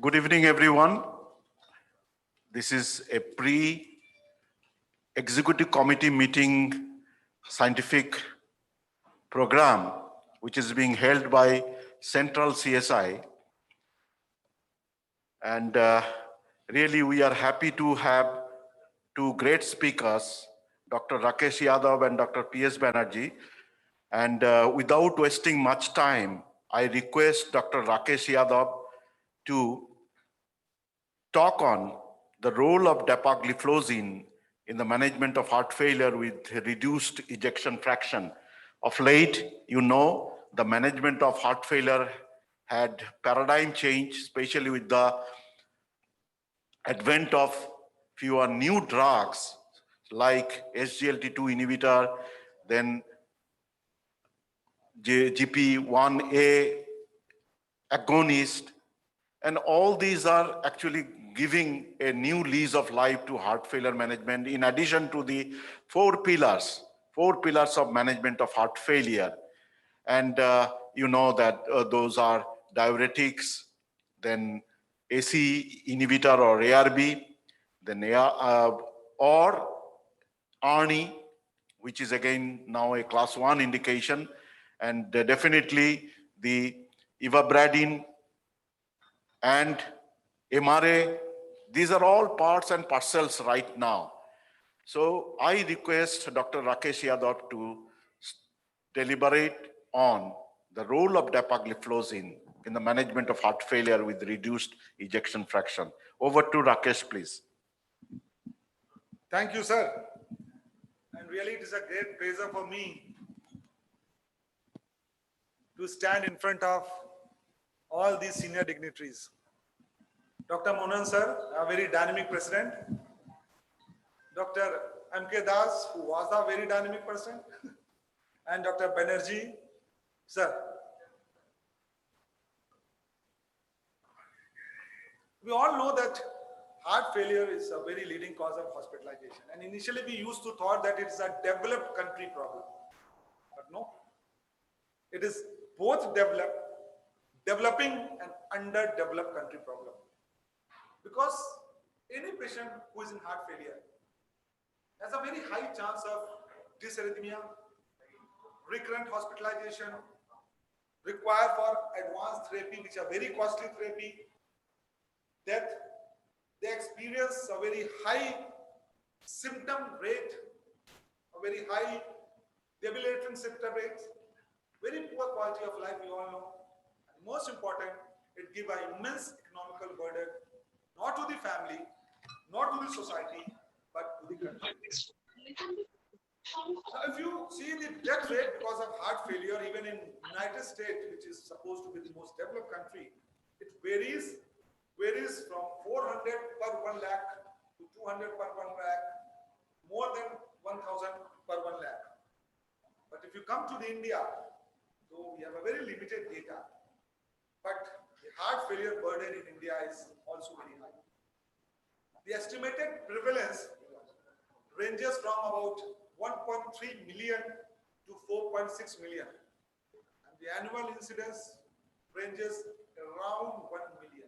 Good evening, everyone. This is a pre-executive committee meeting scientific program, which is being held by Central CSI. And really, we are happy to have two great speakers, Dr. Rakesh Yadav and Dr. P.S. Banerjee. And without wasting much time, I request Dr. Rakesh Yadav to talk on the role of dapagliflozin in the management of heart failure with reduced ejection fraction. Of late, you know, the management of heart failure had paradigm change, especially with the advent of fewer new drugs like SGLT2 inhibitor, then GP1A agonist, and all these are actually giving a new lease of life to heart failure management, in addition to the four pillars of management of heart failure. And you know that those are diuretics, then AC inhibitor or ARB, then or ARNI, which is again now a class 1 indication, and definitely the ivabradine and MRA. These are all parts and parcels right now. So I request Dr. Rakesh Yadav to deliberate on the role of dapagliflozin in the management of heart failure with reduced ejection fraction. Over to Rakesh, please. Thank you, sir. And really, it is a great pleasure for me to stand in front of all these senior dignitaries. Dr. Mohan sir, a very dynamic president. Dr. M.K. Das, who was a very dynamic person. And Dr. Banerjee, sir. We all know that heart failure is a very leading cause of hospitalization. And initially we used to thought that it's a developed country problem. But no, it is both developing and underdeveloped country problem. Because any patient who is in heart failure has a very high chance of dysarrhythmia, recurrent hospitalization, require for advanced therapy, which are very costly therapy, death. They experience a very high symptom rate, a very high debilitating symptom rates, very poor quality of life, we all know. And most important, it gives an immense economical burden, not to the family, not to the society, but to the country. So if you see the death rate because of heart failure, even in United States, which is supposed to be the most developed country, it varies from 400 per 1 lakh to 200 per 1 lakh, more than 1,000 per 1 lakh. But if you come to the India, so we have a very limited data, but the heart failure burden in India is also very high. The estimated prevalence ranges from about 1.3 million to 4.6 million. And the annual incidence ranges around 1 million.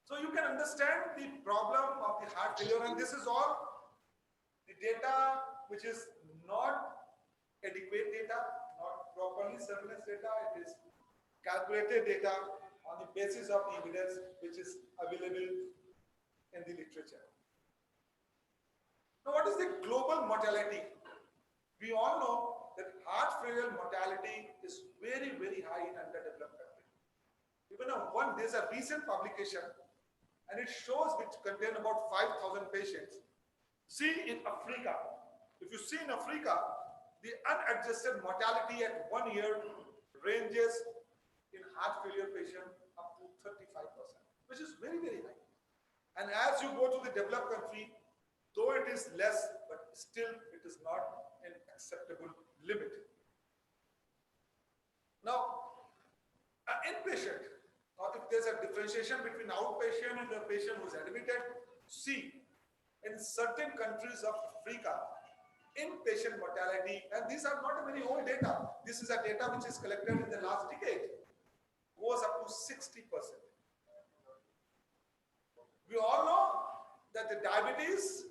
So you can understand the problem of the heart failure, and this is all the data which is not adequate data, not properly surveillance data. It is calculated data on the basis of the evidence which is available in the literature. Now, what is the global mortality? We all know that heart failure mortality is very, very high in underdeveloped countries. Even there's a recent publication, and it shows, which contain about 5,000 patients. See in Africa, if you see in Africa, the unadjusted mortality at 1 year ranges in heart failure patient up to 35%, which is very, very high. And as you go to the developed country, though it is less, but still it is not an acceptable limit. Now, an inpatient, or if there's a differentiation between outpatient and the patient who's admitted, see, in certain countries of Africa, inpatient mortality, and these are not a very old data, this is a data which is collected in the last decade, goes up to 60%. We all know that the diabetes,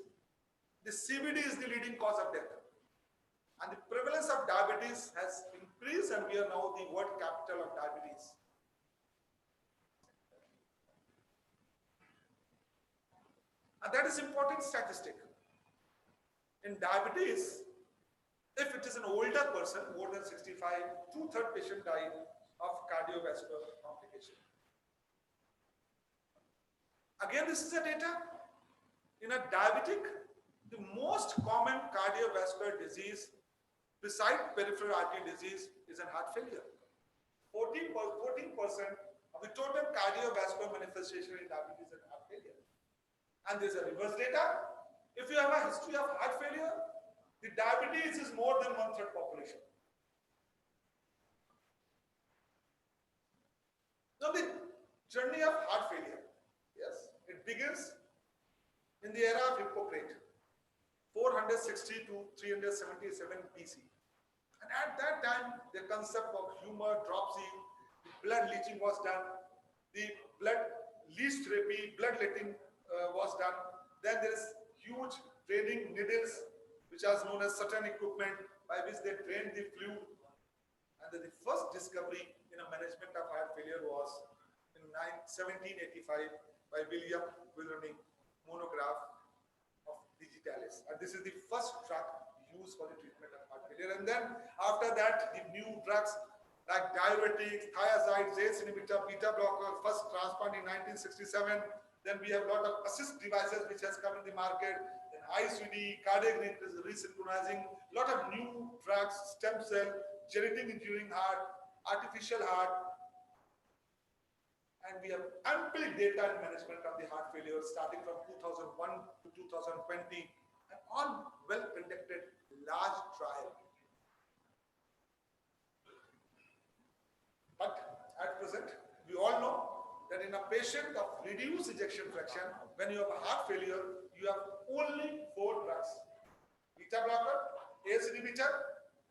the CVD is the leading cause of death. And the prevalence of diabetes has increased, and we are now the world capital of diabetes. And that is important statistic. In diabetes, if it is an older person, more than 65, two-thirds patient die of cardiovascular complication. Again, this is a data. In a diabetic, the most common cardiovascular disease besides peripheral artery disease is an heart failure. 14% of the total cardiovascular manifestation in diabetes is heart failure. And there's a reverse data. If you have a history of heart failure, the diabetes is more than one-third population. Now the journey of heart failure, yes, it begins in the era of Hippocrates, 460 to 377 BC. And at that time, the concept of humor, dropsy, blood leaching was done, the blood leech therapy, bloodletting was done. Then there is huge draining needles, which are known as certain equipment by which they drain the fluid. And then the first discovery in a management of heart failure was in 1785 by William Wilroney, monograph of digitalis. And this is the first drug used for the treatment of heart failure. And then after that, the new drugs like diuretics, thiazides, ACE inhibitor, beta blocker, first transplant in 1967. Then we have a lot of assist devices which has come in the market. Then ICD, cardiac resynchronizing, a lot of new drugs, stem cell, genetic engineering heart, artificial heart. And we have ample data in management of the heart failure starting from 2001 to 2020 and on well-conducted large trial. But at present, we all know that in a patient of reduced ejection fraction, when you have a heart failure, you have only 4 drugs. Beta blocker, ACE inhibitor,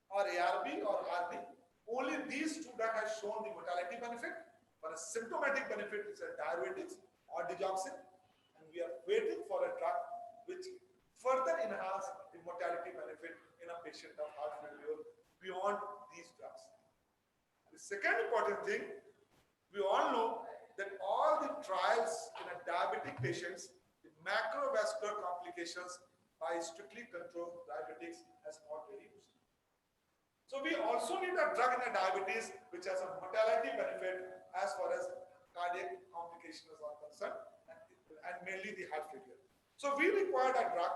or ARB or RB. Only these 2 drugs have shown the mortality benefit. For a symptomatic benefit, it's a diuretics or digoxin. And we are waiting for a drug which further enhance the mortality benefit in a patient of heart failure beyond these drugs. The second important thing, we all know that all the trials in a diabetic patients, the macrovascular complications by strictly controlled diabetics has not reduced. So we also need a drug in a diabetes which has a mortality benefit as far as cardiac complications are concerned and mainly the heart failure. So we required a drug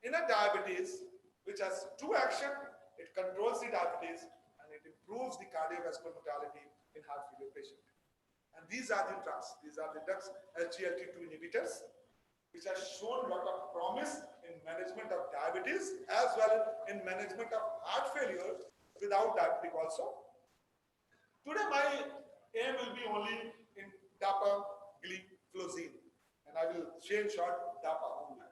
in a diabetes which has 2 actions. It controls the diabetes and it improves the cardiovascular mortality in heart failure patient. And these are the drugs. These are the drugs SGLT2 inhibitors, which have shown a lot of promise in management of diabetes as well in management of heart failure without diabetic also. Today my aim will be only in dapagliflozin, and I will share in short DAPA only.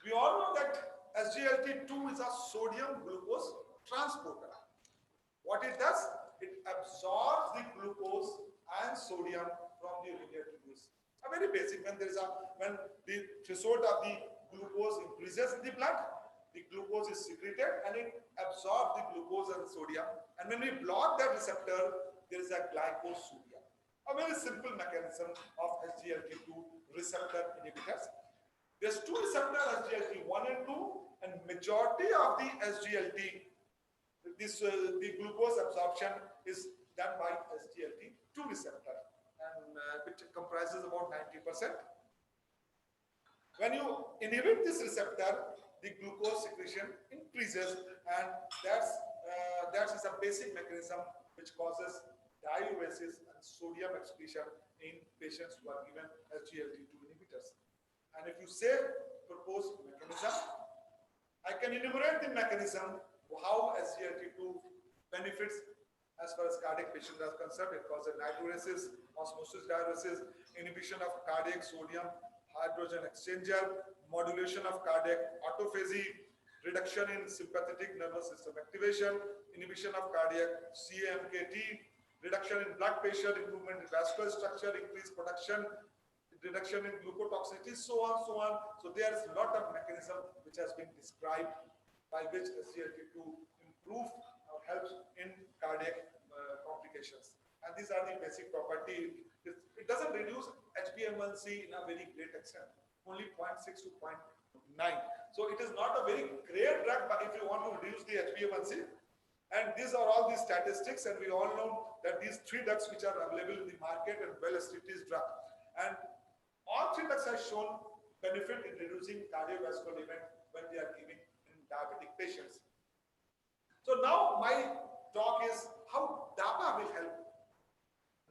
We all know that SGLT2 is a sodium glucose transporter. What it does, it absorbs the glucose and sodium from the urinary tubules. A very basic, when the threshold of the glucose increases in the blood, the glucose is secreted and it absorbs the glucose and sodium. And when we block that receptor, there is a glycosuria. A very simple mechanism of SGLT2 receptor inhibitors. There's 2 receptors, SGLT1 and 2, and majority of the SGLT, the glucose absorption is done by SGLT2 receptor, and which comprises about 90%. When you inhibit this receptor, the glucose secretion increases, and that is a basic mechanism which causes diuresis and sodium excretion in patients who are given SGLT2 inhibitors. And if you say proposed mechanism, I can enumerate the mechanism how SGLT2 benefits as far as cardiac patients are concerned. It causes natriuresis, osmosis diuresis, inhibition of cardiac sodium hydrogen exchanger, modulation of cardiac autophagy, reduction in sympathetic nervous system activation, inhibition of cardiac CAMKT, reduction in blood pressure, improvement in vascular structure, increased production, reduction in glucotoxicity, so on, so on. So there is a lot of mechanism which has been described by which SGLT2 improve or helps in cardiac complications. And these are the basic property. It doesn't reduce HbA1c in a very great extent, only 0.6 to 0.9. So it is not a very great drug, but if you want to reduce the HbA1c, and these are all the statistics, and we all know that these three drugs which are available in the market and well-established drug, and all three drugs have shown benefit in reducing cardiovascular event when they are given in diabetic patients. So now my talk is how DAPA will help.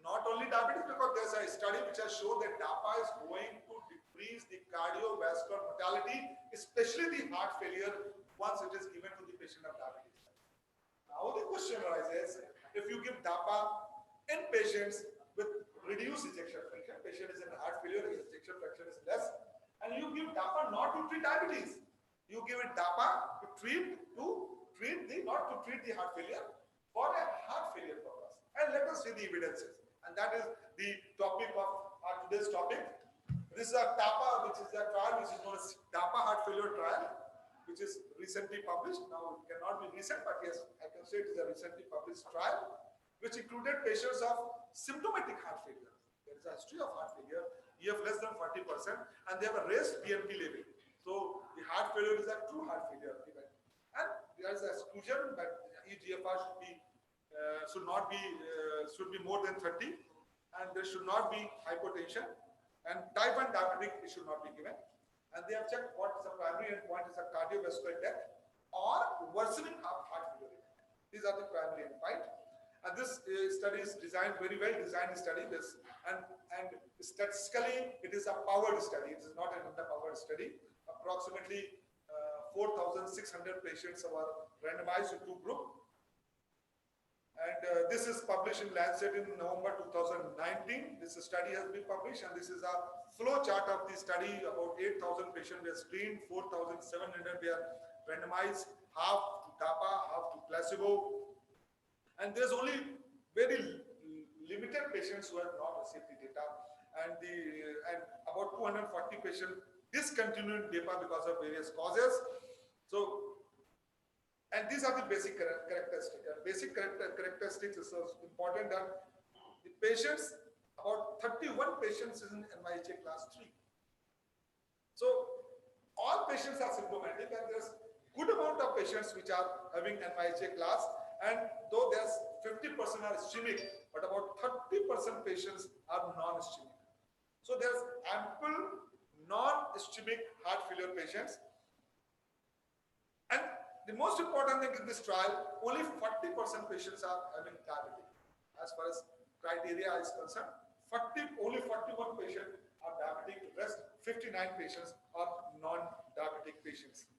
Not only diabetes, because there's a study which has shown that DAPA is going to decrease the cardiovascular mortality, especially the heart failure, once it is given to the patient of diabetes. Now the question arises, if you give DAPA in patients with reduced ejection fraction, patient is in heart failure, his ejection fraction is less, and you give DAPA not to treat diabetes. You give it DAPA to treat not to treat the heart failure, for a heart failure purpose. And let us see the evidences. And that is the topic of our today's topic. This is a DAPA, which is a trial which is known as DAPA heart failure trial, which is recently published. Now it cannot be recent, but yes, I can say it is a recently published trial, which included patients of symptomatic heart failure. There is a history of heart failure, EF less than 40%, and they have a raised BNP level. So the heart failure is a true heart failure event. And there is an exclusion that eGFR should be more than 30, and there should not be hypotension, and type 1 diabetic should not be given. And they have checked what is the primary endpoint is a cardiovascular death or worsening of heart failure. These are the primary endpoint. And this study is designed very well designed study. And statistically it is a powered study. It is not an underpowered study. Approximately 4,600 patients were randomized to two groups. And this is published in Lancet in November 2019. This study has been published, and this is a flow chart of the study. About 8,000 patients were screened, 4,700 were randomized, half to DAPA, half to placebo. And there's only very limited patients who have not received the data, and about 240 patients discontinued DAPA because of various causes. So, and these are the basic characteristics. Basic characteristics is important that the patients, about 31 patients is in NYHA class 3. So all patients are symptomatic, and there's good amount of patients which are having NYHA class, and though there's 50% are ischemic, but about 30% patients are non-ischemic. So there's ample non-ischemic heart failure patients. And the most important thing in this trial, only 40% patients are having diabetes. As far as criteria is concerned, only 41 patients are diabetic, the rest 59 patients are non-diabetic patients.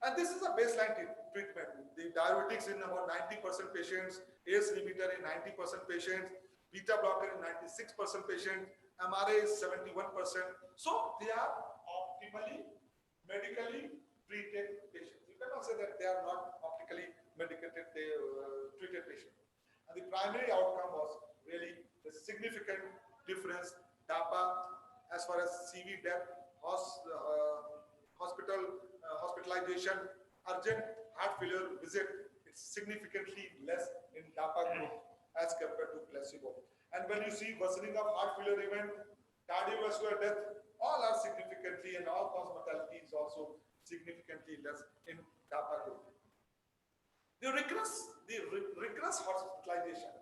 And this is a baseline treatment. The diuretics in about 90% patients, ACE inhibitor in 90% patients, beta blocker in 96% patients, MRA is 71%. So they are optimally medically treated patients. You cannot say that they are not optically medicated, treated patients. And the primary outcome was really the significant difference. DAPA, as far as CV death, hospitalization, urgent heart failure visit, it's significantly less in DAPA group as compared to placebo. And when you see worsening of heart failure event, cardiovascular death, all are significantly, and all cause mortality is also significantly less in DAPA group. The recurrence hospitalization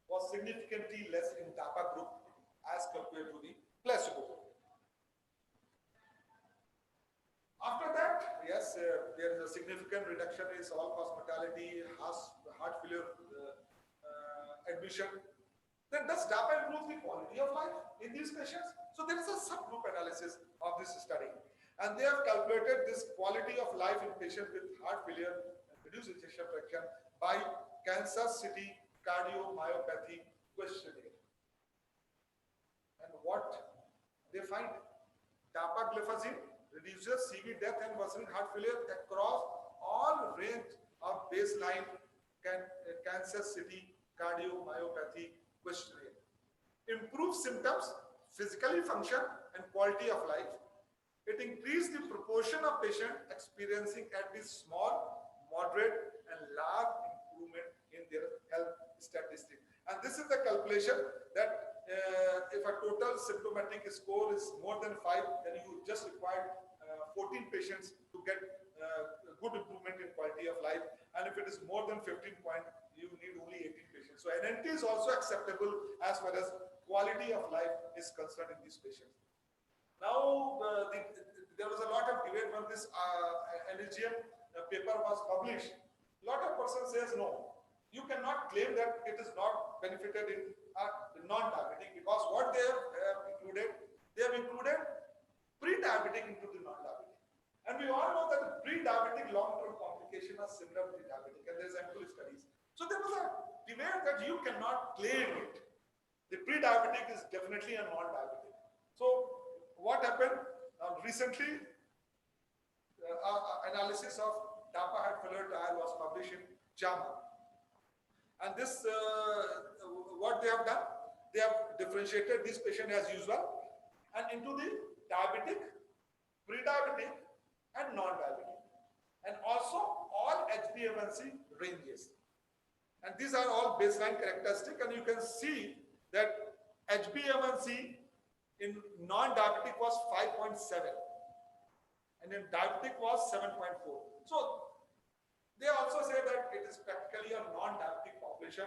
was significantly less in DAPA group as compared to the placebo group. After that, yes, there is a significant reduction in all-cause mortality, heart failure admission. Then does DAPA improve the quality of life in these patients? So there is a subgroup analysis of this study, and they have calculated this quality of life in patients with heart failure and reduced ejection fraction by Kansas City Cardiomyopathy Questionnaire. And what they find, dapagliflozin reduces CV death and worsening heart failure across all range of baseline Kansas City Cardiomyopathy Questionnaire. Improves symptoms physically function and quality of life. It increased the proportion of patients experiencing at least small, moderate, and large improvement in their health statistics. And this is the calculation that if a total symptomatic score is more than 5, then you just require 14 patients to get good improvement in quality of life. And if it is more than 15 points, you need only 18 patients. So NNT is also acceptable as far as quality of life is concerned in these patients. Now, there was a lot of debate when this NHGM paper was published. A lot of persons says no. You cannot claim that it is not benefited in non-diabetic, because what they have included pre-diabetic into the non-diabetic. And we all know that pre-diabetic long-term complications are similar to the diabetic, and there's ample studies. So there was a debate that you cannot claim it. The pre-diabetic is definitely a non-diabetic. So what happened recently? Analysis of DAPA heart failure trial was published in JAMA. And this, what they have done, they have differentiated this patient as usual and into the diabetic, pre-diabetic, and non-diabetic, and also all HbA1c ranges. And these are all baseline characteristics, and you can see that HbA1c in non-diabetic was 5.7, and in diabetic was 7.4. So they also say that it is practically a non-diabetic population,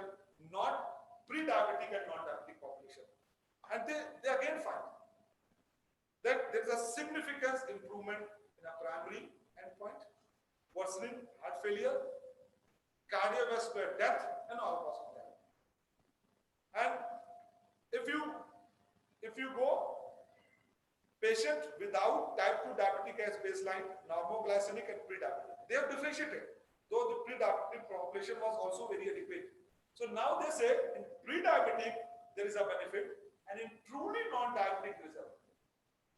not pre-diabetic and non-diabetic population. And they again find that there is a significant improvement in a primary endpoint, worsening heart failure, cardiovascular death, and all-cause mortality. And if you go patient without type 2 diabetic as baseline, normoglycemic and pre-diabetic, they have differentiated, though the pre-diabetic population was also very adequate. So now they say in pre-diabetic there is a benefit, and in truly non-diabetic there is a benefit.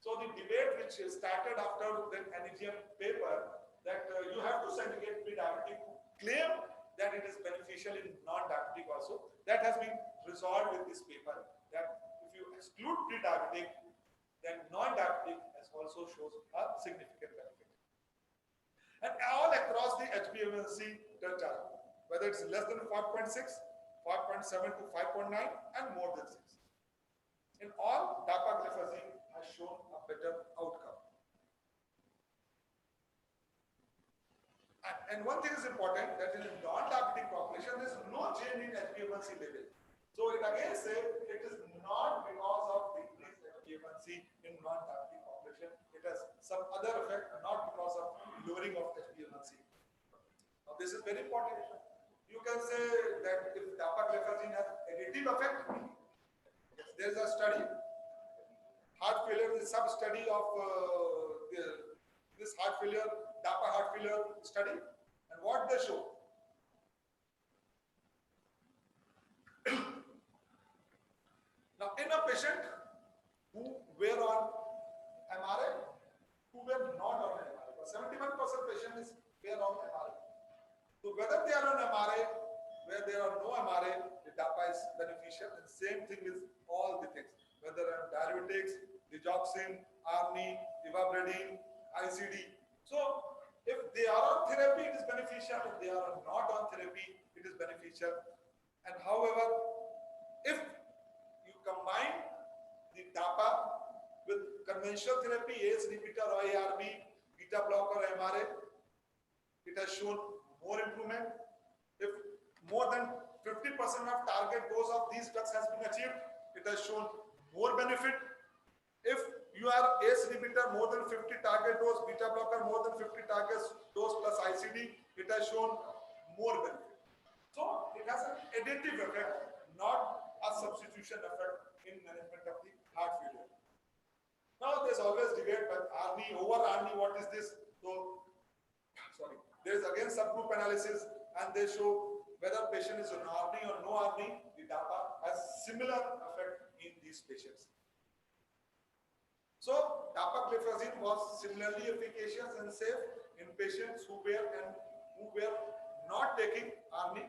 So the debate which started after the NHGM paper, that you have to segregate pre-diabetic, claim that it is beneficial in non-diabetic also, that has been resolved with this paper, that if you exclude pre-diabetic, then non-diabetic has also shows a significant benefit. And all across the HbA1c delta, whether it's less than 5.6, 5.7 to 5.9, and more than 6. In all, dapagliflozin has shown a better outcome. And one thing is important, that in a non-diabetic population, there is no change in HbA1c level. So it again says it is not because of decreased HbA1c in non-diabetic population. It has some other effect, not because of lowering of HbA1c. Now this is very important. You can say that if dapagliflozin has additive effect, there is a study, heart failure, is a sub-study of this heart failure, DAPA heart failure study, and what they show. Now, in a patient who were on MRA, who were not on MRA, 71% patients were on MRA. So whether they are on MRA, where there are no MRA, the DAPA is beneficial, and same thing is all the things, whether on diuretics, digoxin, ARNI, ivabradine, ICD. So if they are on therapy, it is beneficial. If they are not on therapy, it is beneficial. And however, if you combine the DAPA with conventional therapy, ACE inhibitor or ARB, beta blocker, MRA, it has shown more improvement. If more than 50% of target dose of these drugs has been achieved, it has shown more benefit. If you are ACE inhibitor more than 50 target dose, beta blocker more than 50 target dose plus ICD, it has shown more benefit. So it has an additive effect, not a substitution effect in management of the heart failure. Now there's always debate, but ARNI over ARNI, what is this? So, sorry, there is again subgroup analysis, and they show whether patient is on ARNI or no ARNI, the DAPA has similar effect in these patients. So dapagliflozin was similarly efficacious and safe in patients who were not taking ARNI.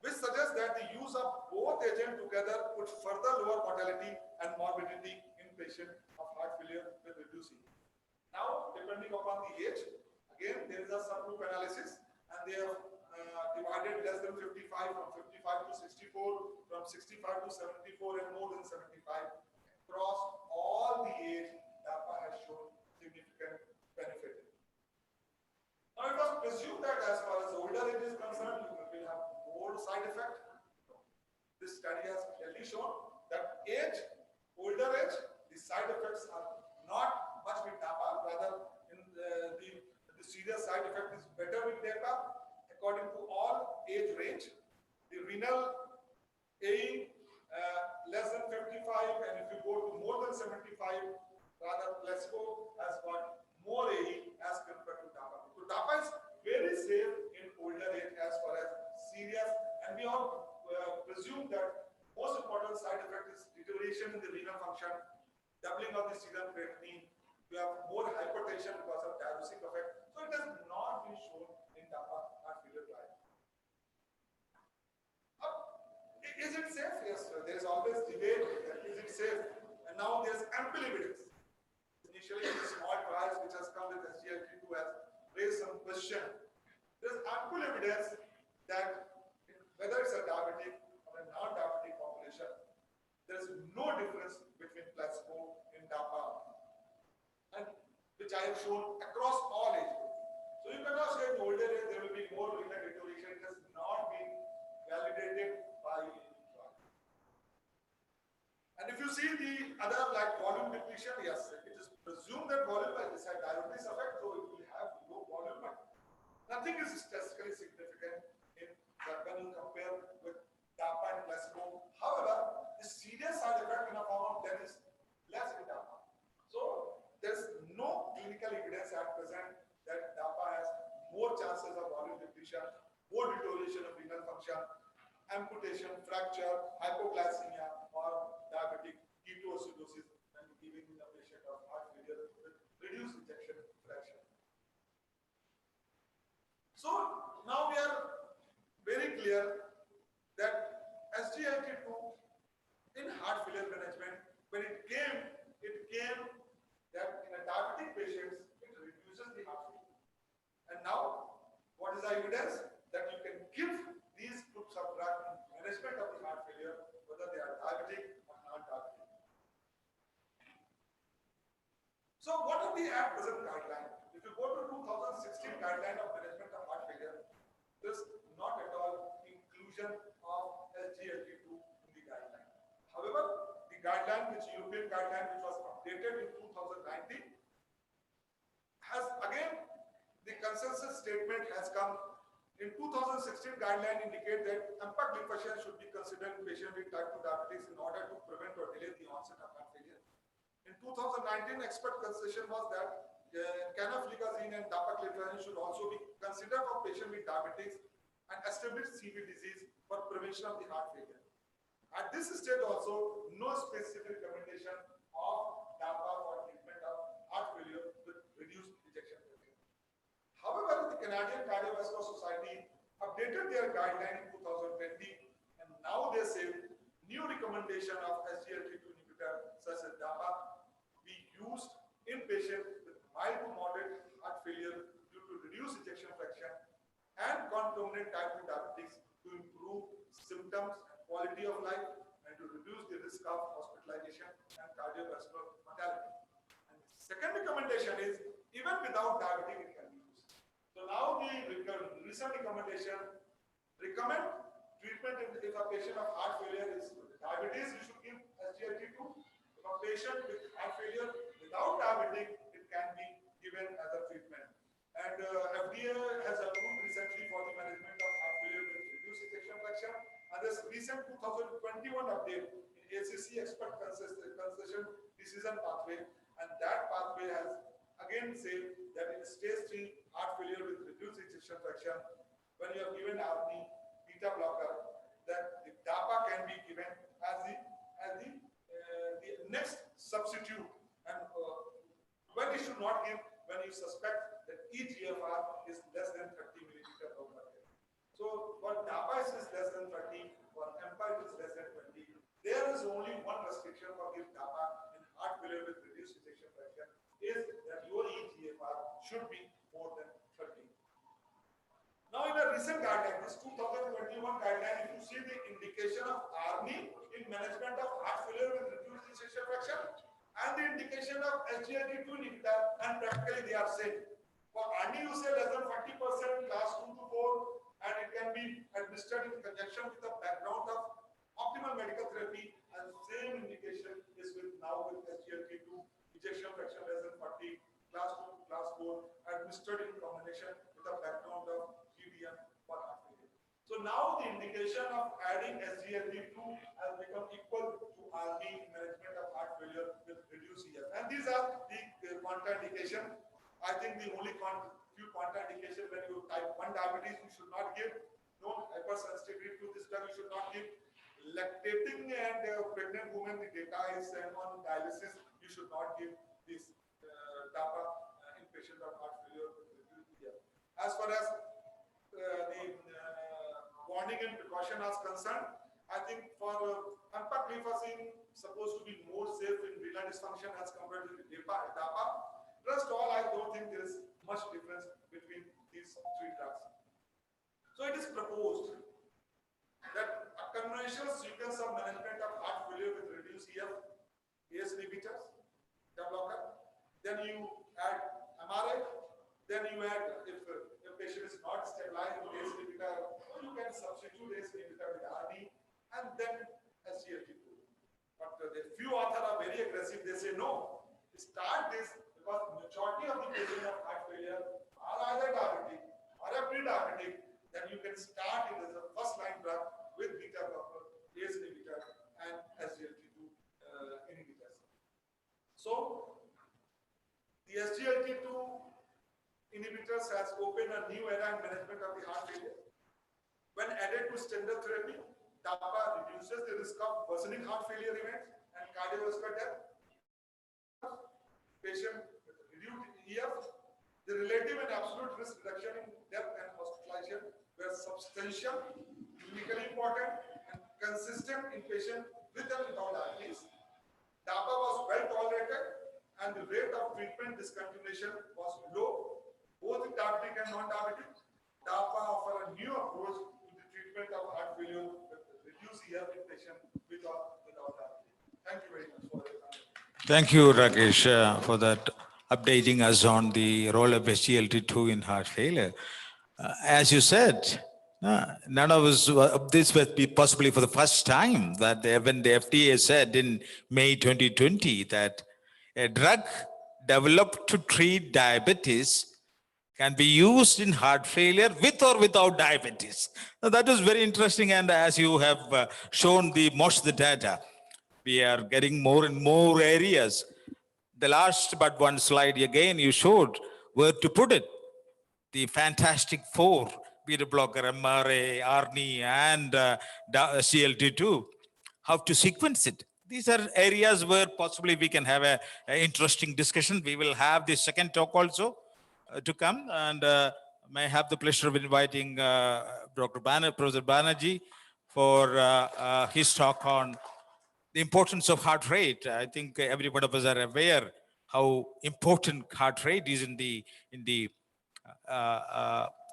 which suggests that the use of both agents together would further lower mortality and morbidity in patients of heart failure with reducing. Now, depending upon the age, again, there is a subgroup analysis, and they have divided less than 55 from 55 to 64, from 65 to 74, and more than 75. Across all the age, DAPA has shown significant benefit. Now, it was presumed that as far as older age is concerned, you will have more side effect. This study has clearly shown that older age, the side effects are not much with DAPA, rather in the serious side effect is better with DAPA. According to all age range, the renal AE less than 55, and if you go to more than 75, rather placebo has got more AE as compared to DAPA. So DAPA is very safe in older age as far as serious, and we all presume that most important side effect is deterioration in the renal function, doubling of the serum creatinine. You have more hypertension because of diuretic effect. So it has not been shown in DAPA heart failure trial. Is it safe? Yes, sir. There is always debate. Is it safe? And now there's ample evidence. Initially, the small trials which has come with SGLT2 has raised some question. There's ample evidence that whether it's a diabetic or a non-diabetic population, there is no difference between placebo and DAPA, and which I have shown across all age groups. So you cannot say in older age there will be more renal deterioration. It has not been validated by any trial. And if you see the other like volume depletion, yes, it is presumed that volume is a diuretic effect, so it will have low volume, but nothing is statistically significant in that when you compare with DAPA and placebo. However, the serious side effect in a form of death is less in DAPA. So there's no clinical evidence at present that DAPA has more chances of volume depletion, more deterioration of renal function, amputation, fracture, hypoglycemia, or diabetic ketoacidosis when giving the patient of heart failure with reduced ejection fraction. So now we are very clear that SGLT2 in heart failure management, when it came that in a diabetic patients, it reduces the heart failure. And now, what is the evidence? That you can give these groups of drugs in management of the heart failure, whether they are diabetic or non-diabetic. So what are the at present guidelines? If you go to 2016 guideline of management of heart failure, there's not at all inclusion of SGLT2 in the guideline. However, the guideline, which European guideline, which was updated in 2019, has again, the consensus statement has come in 2016 guideline indicate that empagliflozin should be considered in patients with type 2 diabetes in order to prevent or delay the onset of heart failure. In 2019, expert concession was that canaflixazine and dapagliflozin should also be considered for patients with diabetes and established CV disease for prevention of the heart failure. At this stage also, no specific recommendation of DAPA for treatment of heart failure with reduced ejection fraction. However, the Canadian Cardiovascular Society updated their guideline in 2020, and now they say new recommendation of SGLT2 inhibitor such as DAPA be used in patients with mild to moderate heart failure due to reduced ejection fraction and concomitant type 2 diabetes to improve symptoms and quality of life and to reduce the risk of hospitalization and cardiovascular mortality. And the second recommendation is even without diabetes it can be used. So now the recent recommendation recommend treatment if a patient of heart failure is diabetes, you should give SGLT2. If a patient with heart failure without diabetes, it can be given as a treatment. And FDA has approved recently for the management of heart failure with reduced ejection fraction. And this recent 2021 update in ACC expert concession decision pathway, and that pathway has again said that in stage 3 heart failure with reduced ejection fraction, when you have given ARNI beta blocker, that the DAPA can be given as the next substitute, and when you should not give when you suspect that eGFR is less than 30 milliliter per minute. So So for DAPA it is less than 30, for EMPA it is less than 20. There is only one restriction for this DAPA in heart failure with reduced ejection fraction is that your eGFR should be more than 30. Now in a recent guideline, this 2021 guideline, if you see the indication of ARNI in management of heart failure with reduced ejection fraction and the indication of SGLT2 inhibitor, and practically they are same. For ARNI you say less than 40% class 2 to 4 and it can be administered in conjunction with the background of optimal medical therapy, and same indication is with now with SGLT2 ejection fraction less than 40 class 2 to class 4 administered in combination with the background of GDM for heart failure. So now the indication of adding SGLT2 has become equal to ARNI management of heart failure with reduced EF. And these are the contraindication. I think the only few contraindication when you type 1 diabetes, you should not give. No hypersensitivity to this drug, you should not give. Lactating and pregnant women, the data is on dialysis, you should not give this DAPA in patient of heart failure with reduced EF. As far as the warning and precaution is concerned, I think for empagliflozin supposed to be more safe in renal dysfunction as compared to the DAPA. Rest all, I don't think there is much difference between these three drugs. So it is proposed that a conventional sequence of management of heart failure with reduced EF, ACE inhibitors, beta blocker, then you add MRA, then you add, if the patient is not stabilized with ACE inhibitor, you can substitute ACE inhibitor with RD and then SGLT2. But the few authors are very aggressive, they say no, start this because majority of the patients of heart failure are either diabetic or a pre-diabetic, then you can start it as a first line drug with beta blocker, ACE inhibitor and SGLT2 inhibitors. So the SGLT2 inhibitors has opened a new era in management of the heart failure. When added to standard therapy, DAPA reduces the risk of worsening heart failure events and cardiovascular death. Patient with reduced EF, the relative and absolute risk reduction in death and hospitalization were substantial, clinically important, and consistent in patients with and without diabetes. DAPA was well tolerated, and the rate of treatment discontinuation was low, both diabetic and non-diabetic. DAPA offer a new approach to the treatment of heart failure with reduced EF in patients with or without diabetes. Thank you very much for your time. Thank you, Rakesh, for that updating us on the role of SGLT2 in heart failure. As you said, none of us, this would be possibly for the first time that when the FDA said in May 2020 that a drug developed to treat diabetes can be used in heart failure with or without diabetes. Now, that was very interesting, and as you have shown most of the data, we are getting more and more areas. The last but one slide again, you showed where to put it. The fantastic four, beta blocker, MRA, ARNI, and CLT2, how to sequence it. These are areas where possibly we can have an interesting discussion. We will have the second talk also to come, and may I have the pleasure of inviting Professor Banerjee for his talk on the importance of heart rate. I think every one of us are aware how important heart rate is in the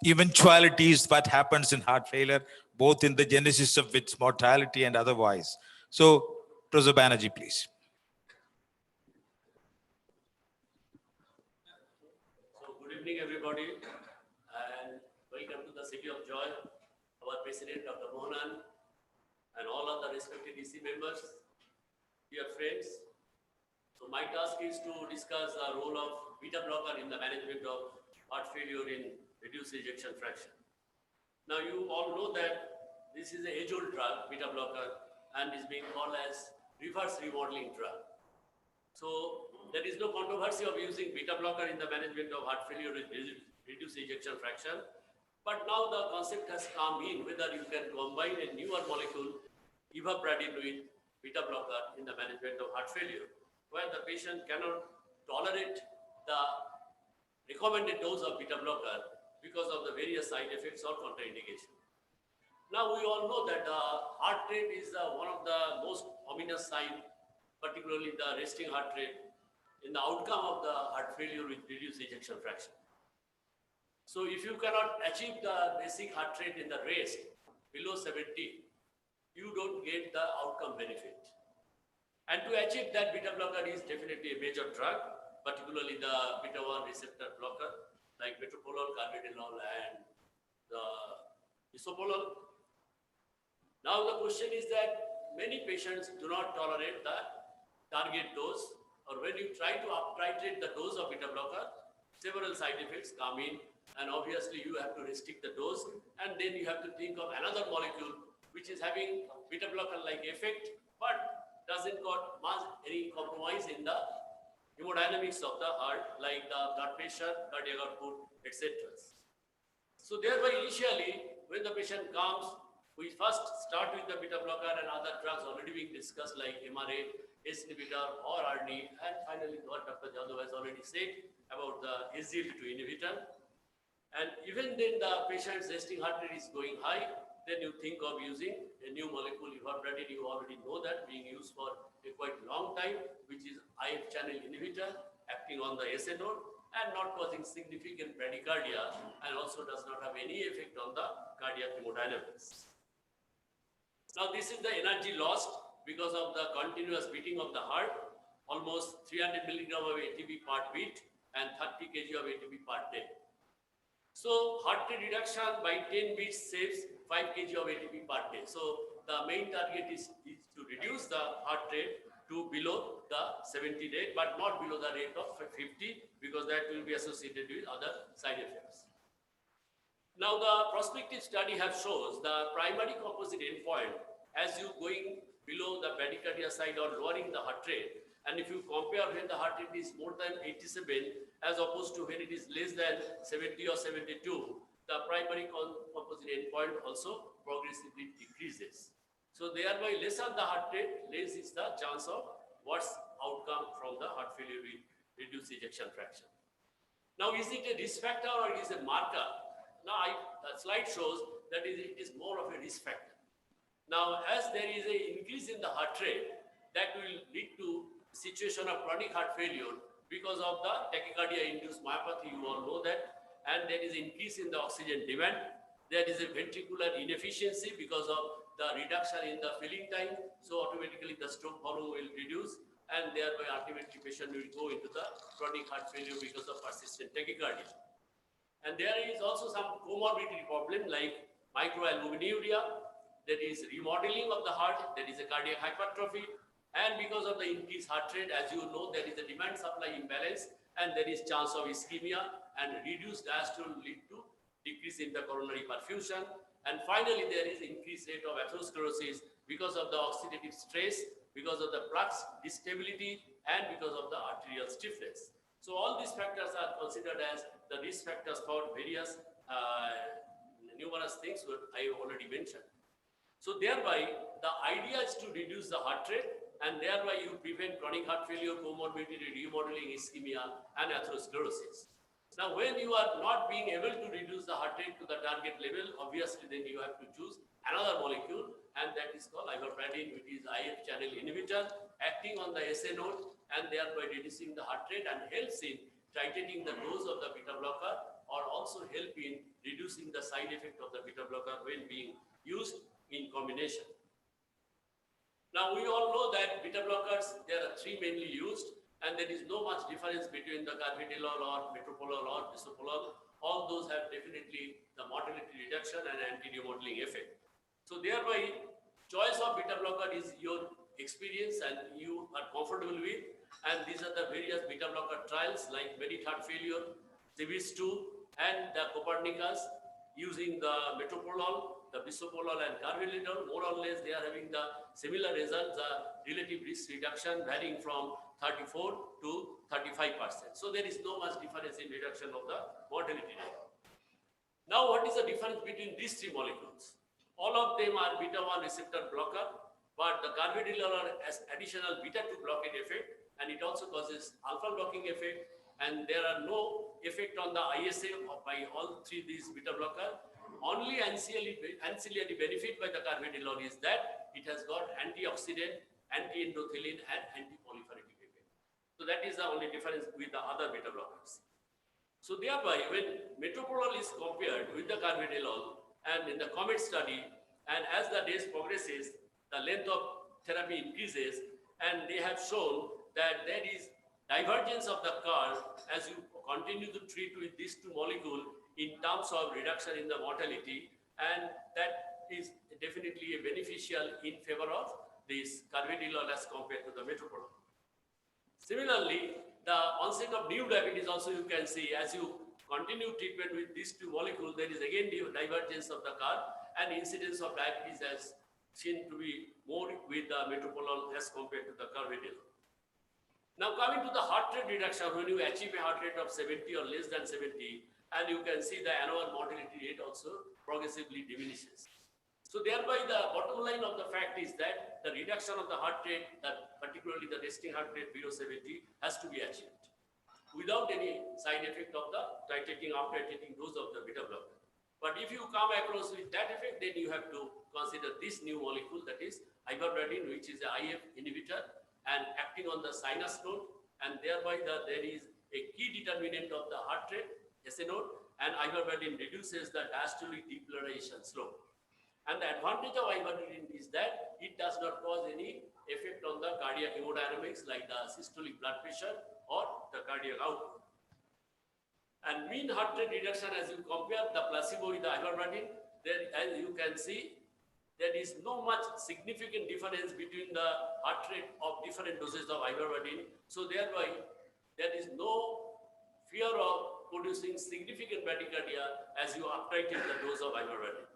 eventualities that happens in heart failure, both in the genesis of its mortality and otherwise. So, Professor Banerjee, please. So, good evening, everybody, and welcome to the City of Joy. Our President, Dr. Mohanan, and all of the respected DC members, dear friends. So, my task is to discuss the role of beta blocker in the management of heart failure in reduced ejection fraction. Now, you all know that this is an age-old drug, beta blocker, and is being called as reverse remodeling drug. So, there is no controversy of using beta blocker in the management of heart failure with reduced ejection fraction. But now the concept has come in whether you can combine a newer molecule, ivabradine, with beta blocker in the management of heart failure, where the patient cannot tolerate the recommended dose of beta blocker because of the various side effects or contraindication. Now we all know that heart rate is one of the most ominous sign, particularly the resting heart rate in the outcome of the heart failure with reduced ejection fraction. So if you cannot achieve the basic heart rate in the rest below 70, you don't get the outcome benefit. And to achieve that, beta blocker is definitely a major drug, particularly the beta 1 receptor blocker like metoprolol, carvedilol, and the bisoprolol. Now the question is that many patients do not tolerate the target dose, or when you try to up-titrate the dose of beta blocker, several side effects come in, and obviously you have to restrict the dose, and then you have to think of another molecule which is having beta blocker-like effect, but doesn't got much any compromise in the hemodynamics of the heart, like the blood pressure, cardiac output, etc. So thereby initially, when the patient comes, we first start with the beta blocker and other drugs already being discussed like MRA, ACE inhibitor or ARNI, and finally what Dr. Jadhav has already said about the SGLT2 inhibitor. And even then the patient's resting heart rate is going high, then you think of using a new molecule, ivabradine. You already know that being used for a quite long time, which is IF channel inhibitor acting on the SA node and not causing significant bradycardia, and also does not have any effect on the cardiac hemodynamics. Now this is the energy lost because of the continuous beating of the heart, almost 300 milligram of ATP per beat and 30 kg of ATP per day. So heart rate reduction by 10 beats saves 5 kg of ATP per day. So the main target is to reduce the heart rate to below the 70 rate, but not below the rate of 50, because that will be associated with other side effects. Now the prospective study has shows the primary composite endpoint as you going below the bradycardia side or lowering the heart rate. And if you compare when the heart rate is more than 87 as opposed to when it is less than 70 or 72, the primary composite endpoint also progressively decreases. So thereby lesser the heart rate, less is the chance of worse outcome from the heart failure with reduced ejection fraction. Now is it a risk factor or is it a marker? Now the slide shows that it is more of a risk factor. Now as there is an increase in the heart rate, that will lead to situation of chronic heart failure because of the tachycardia-induced myopathy, you all know that, and there is increase in the oxygen demand. There is a ventricular inefficiency because of the reduction in the filling time, so automatically the stroke volume will reduce, and thereby ultimately patient will go into the chronic heart failure because of persistent tachycardia. And there is also some comorbidity problem like microalbuminuria, that is remodeling of the heart, there is a cardiac hypertrophy, and because of the increased heart rate, as you know, there is a demand-supply imbalance, and there is chance of ischemia, and reduced diastole will lead to decrease in the coronary perfusion. And finally, there is increased rate of atherosclerosis because of the oxidative stress, because of the flux instability, and because of the arterial stiffness. So all these factors are considered as the risk factors for various numerous things that I already mentioned. So thereby, the idea is to reduce the heart rate, and thereby you prevent chronic heart failure, comorbidity, remodeling, ischemia, and atherosclerosis. Now, when you are not being able to reduce the heart rate to the target level, obviously then you have to choose another molecule, and that is called ivabradine, which is IF channel inhibitor, acting on the SA node, and thereby reducing the heart rate and helps in titrating the dose of the beta blocker, or also help in reducing the side effect of the beta blocker when being used in combination. Now we all know that beta blockers, there are three mainly used, and there is no much difference between the carvedilol or metoprolol or bisoprolol. All those have definitely the mortality reduction and anti-remodeling effect. So thereby, choice of beta blocker is your experience and you are comfortable with, and these are the various beta blocker trials like Merit heart failure, CIVIS-2, and the Copernicus using the metoprolol, the bisoprolol and carvedilol. More or less they are having the similar results, the relative risk reduction varying from 34 to 35%. So there is no much difference in reduction of the mortality rate. Now what is the difference between these three molecules? All of them are beta 1 receptor blocker, but the carvedilol has additional beta 2 blockade effect, and it also causes alpha blocking effect, and there are no effect on the ISA by all three these beta blocker. only ancillary benefit by the carvedilol is that it has got antioxidant, anti-endothelin, and anti-proliferative effect. So that is the only difference with the other beta blockers. So thereby, when metoprolol is compared with the carvedilol and in the COMET study, and as the days progresses, the length of therapy increases, and they have shown that there is divergence of the curve as you continue to treat with these two molecules in terms of reduction in the mortality, and that is definitely a beneficial in favor of this carvedilol as compared to the metoprolol. Similarly, the onset of new diabetes also you can see as you continue treatment with these two molecules, there is again divergence of the curve, and incidence of diabetes has seen to be more with the metoprolol as compared to the carvedilol. Now coming to the heart rate reduction, when you achieve a heart rate of 70 or less than 70, and you can see the annual mortality rate also progressively diminishes. So thereby the bottom line of the fact is that the reduction of the heart rate, that particularly the resting heart rate below 70, has to be achieved without any side effect of the titrating after taking dose of the beta blocker. But if you come across with that effect, then you have to consider this new molecule, that is ivabradine, which is a IF inhibitor and acting on the sinus node, and thereby there is a key determinant of the heart rate, SA node, and ivabradine reduces the diastolic depolarization slope. And the advantage of ivabradine is that it does not cause any effect on the cardiac hemodynamics like the systolic blood pressure or the cardiac output. And mean heart rate reduction, as you compare the placebo with the ivabradine, there, as you can see, there is no much significant difference between the heart rate of different doses of ivabradine. So thereby, there is no fear of producing significant bradycardia as you uptitrate the dose of ivabradine.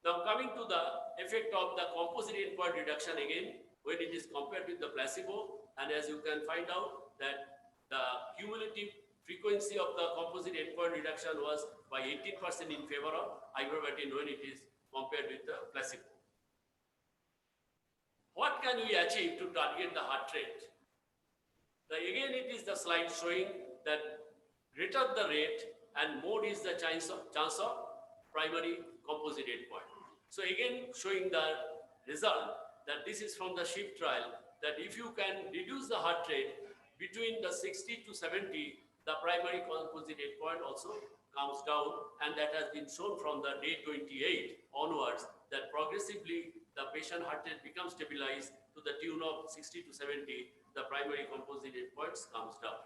Now coming to the effect of the composite endpoint reduction again, when it is compared with the placebo, and as you can find out that the cumulative frequency of the composite endpoint reduction was by 18% in favor of ivabradine when it is compared with the placebo. What can we achieve to target the heart rate? Again, it is the slide showing that greater the rate and more is the chance of primary composite endpoint. So again, showing the result that this is from the SHIFT trial, that if you can reduce the heart rate between the 60 to 70, the primary composite endpoint also comes down, and that has been shown from the day 28 onwards, that progressively the patient heart rate becomes stabilized to the tune of 60 to 70, the primary composite endpoints comes down.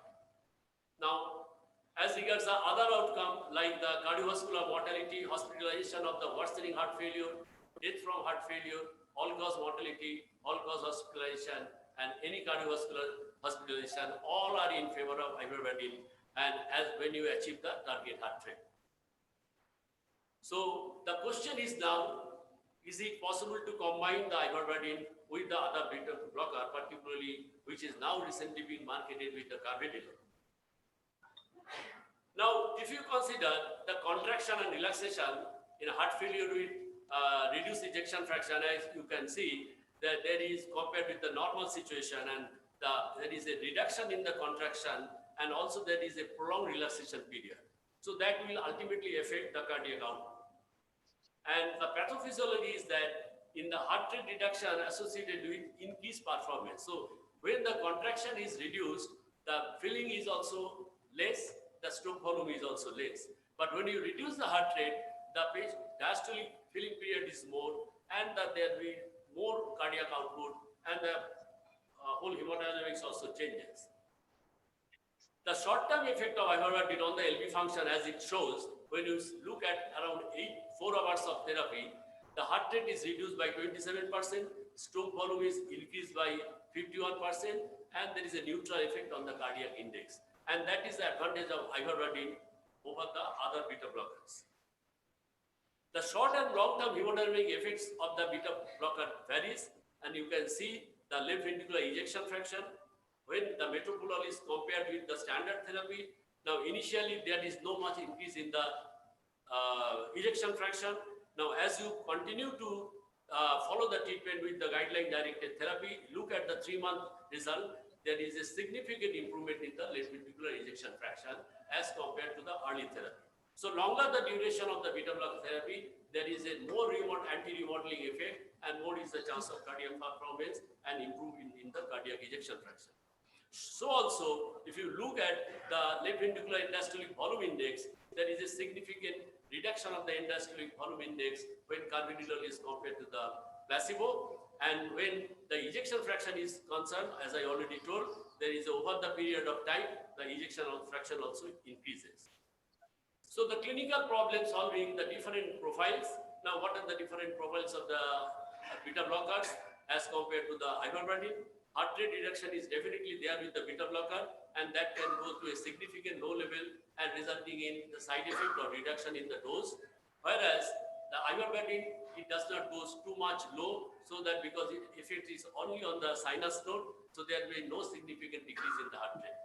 Now, as regards the other outcome, like the cardiovascular mortality, hospitalization of the worsening heart failure, death from heart failure, all-cause mortality, all-cause hospitalization, and any cardiovascular hospitalization, all are in favor of ivabradine, and as when you achieve the target heart rate. So the question is now, is it possible to combine the ivabradine with the other beta blocker, particularly which is now recently being marketed with the carvedilol? Now, if you consider the contraction and relaxation in heart failure with reduced ejection fraction, as you can see that there is compared with the normal situation, and there is a reduction in the contraction, and also there is a prolonged relaxation period. So that will ultimately affect the cardiac output. And the pathophysiology is that in the heart rate reduction associated with increased performance. So when the contraction is reduced, the filling is also less, the stroke volume is also less. But when you reduce the heart rate, the diastolic filling period is more, and that there will be more cardiac output, and the whole hemodynamics also changes. The short-term effect of ivabradine on the LV function, as it shows, when you look at around 4 hours of therapy, the heart rate is reduced by 27%, stroke volume is increased by 51%, and there is a neutral effect on the cardiac index. And that is the advantage of ivabradine over the other beta blockers. The short and long-term hemodynamic effects of the beta blocker varies, and you can see the left ventricular ejection fraction when the metoprolol is compared with the standard therapy. Now, initially there is no much increase in the ejection fraction. Now, as you continue to follow the treatment with the guideline-directed therapy, look at the 3-month result, there is a significant improvement in the left ventricular ejection fraction as compared to the early therapy. So longer the duration of the beta blocker therapy, there is a more anti-remodeling effect and more is the chance of cardiac performance and improvement in the cardiac ejection fraction. So also, if you look at the left ventricular end-diastolic volume index, there is a significant reduction of the end-diastolic volume index when carvedilol is compared to the placebo. And when the ejection fraction is concerned, as I already told, there is over the period of time, the ejection fraction also increases. So the clinical problem solving the different profiles. Now, what are the different profiles of the beta blockers as compared to the ivermectin? Heart rate reduction is definitely there with the beta blocker, and that can go to a significant low level and resulting in the side effect or reduction in the dose. Whereas the ivermectin, it does not go too much low, so that because its effect is only on the sinus node, so there will be no significant decrease in the heart rate.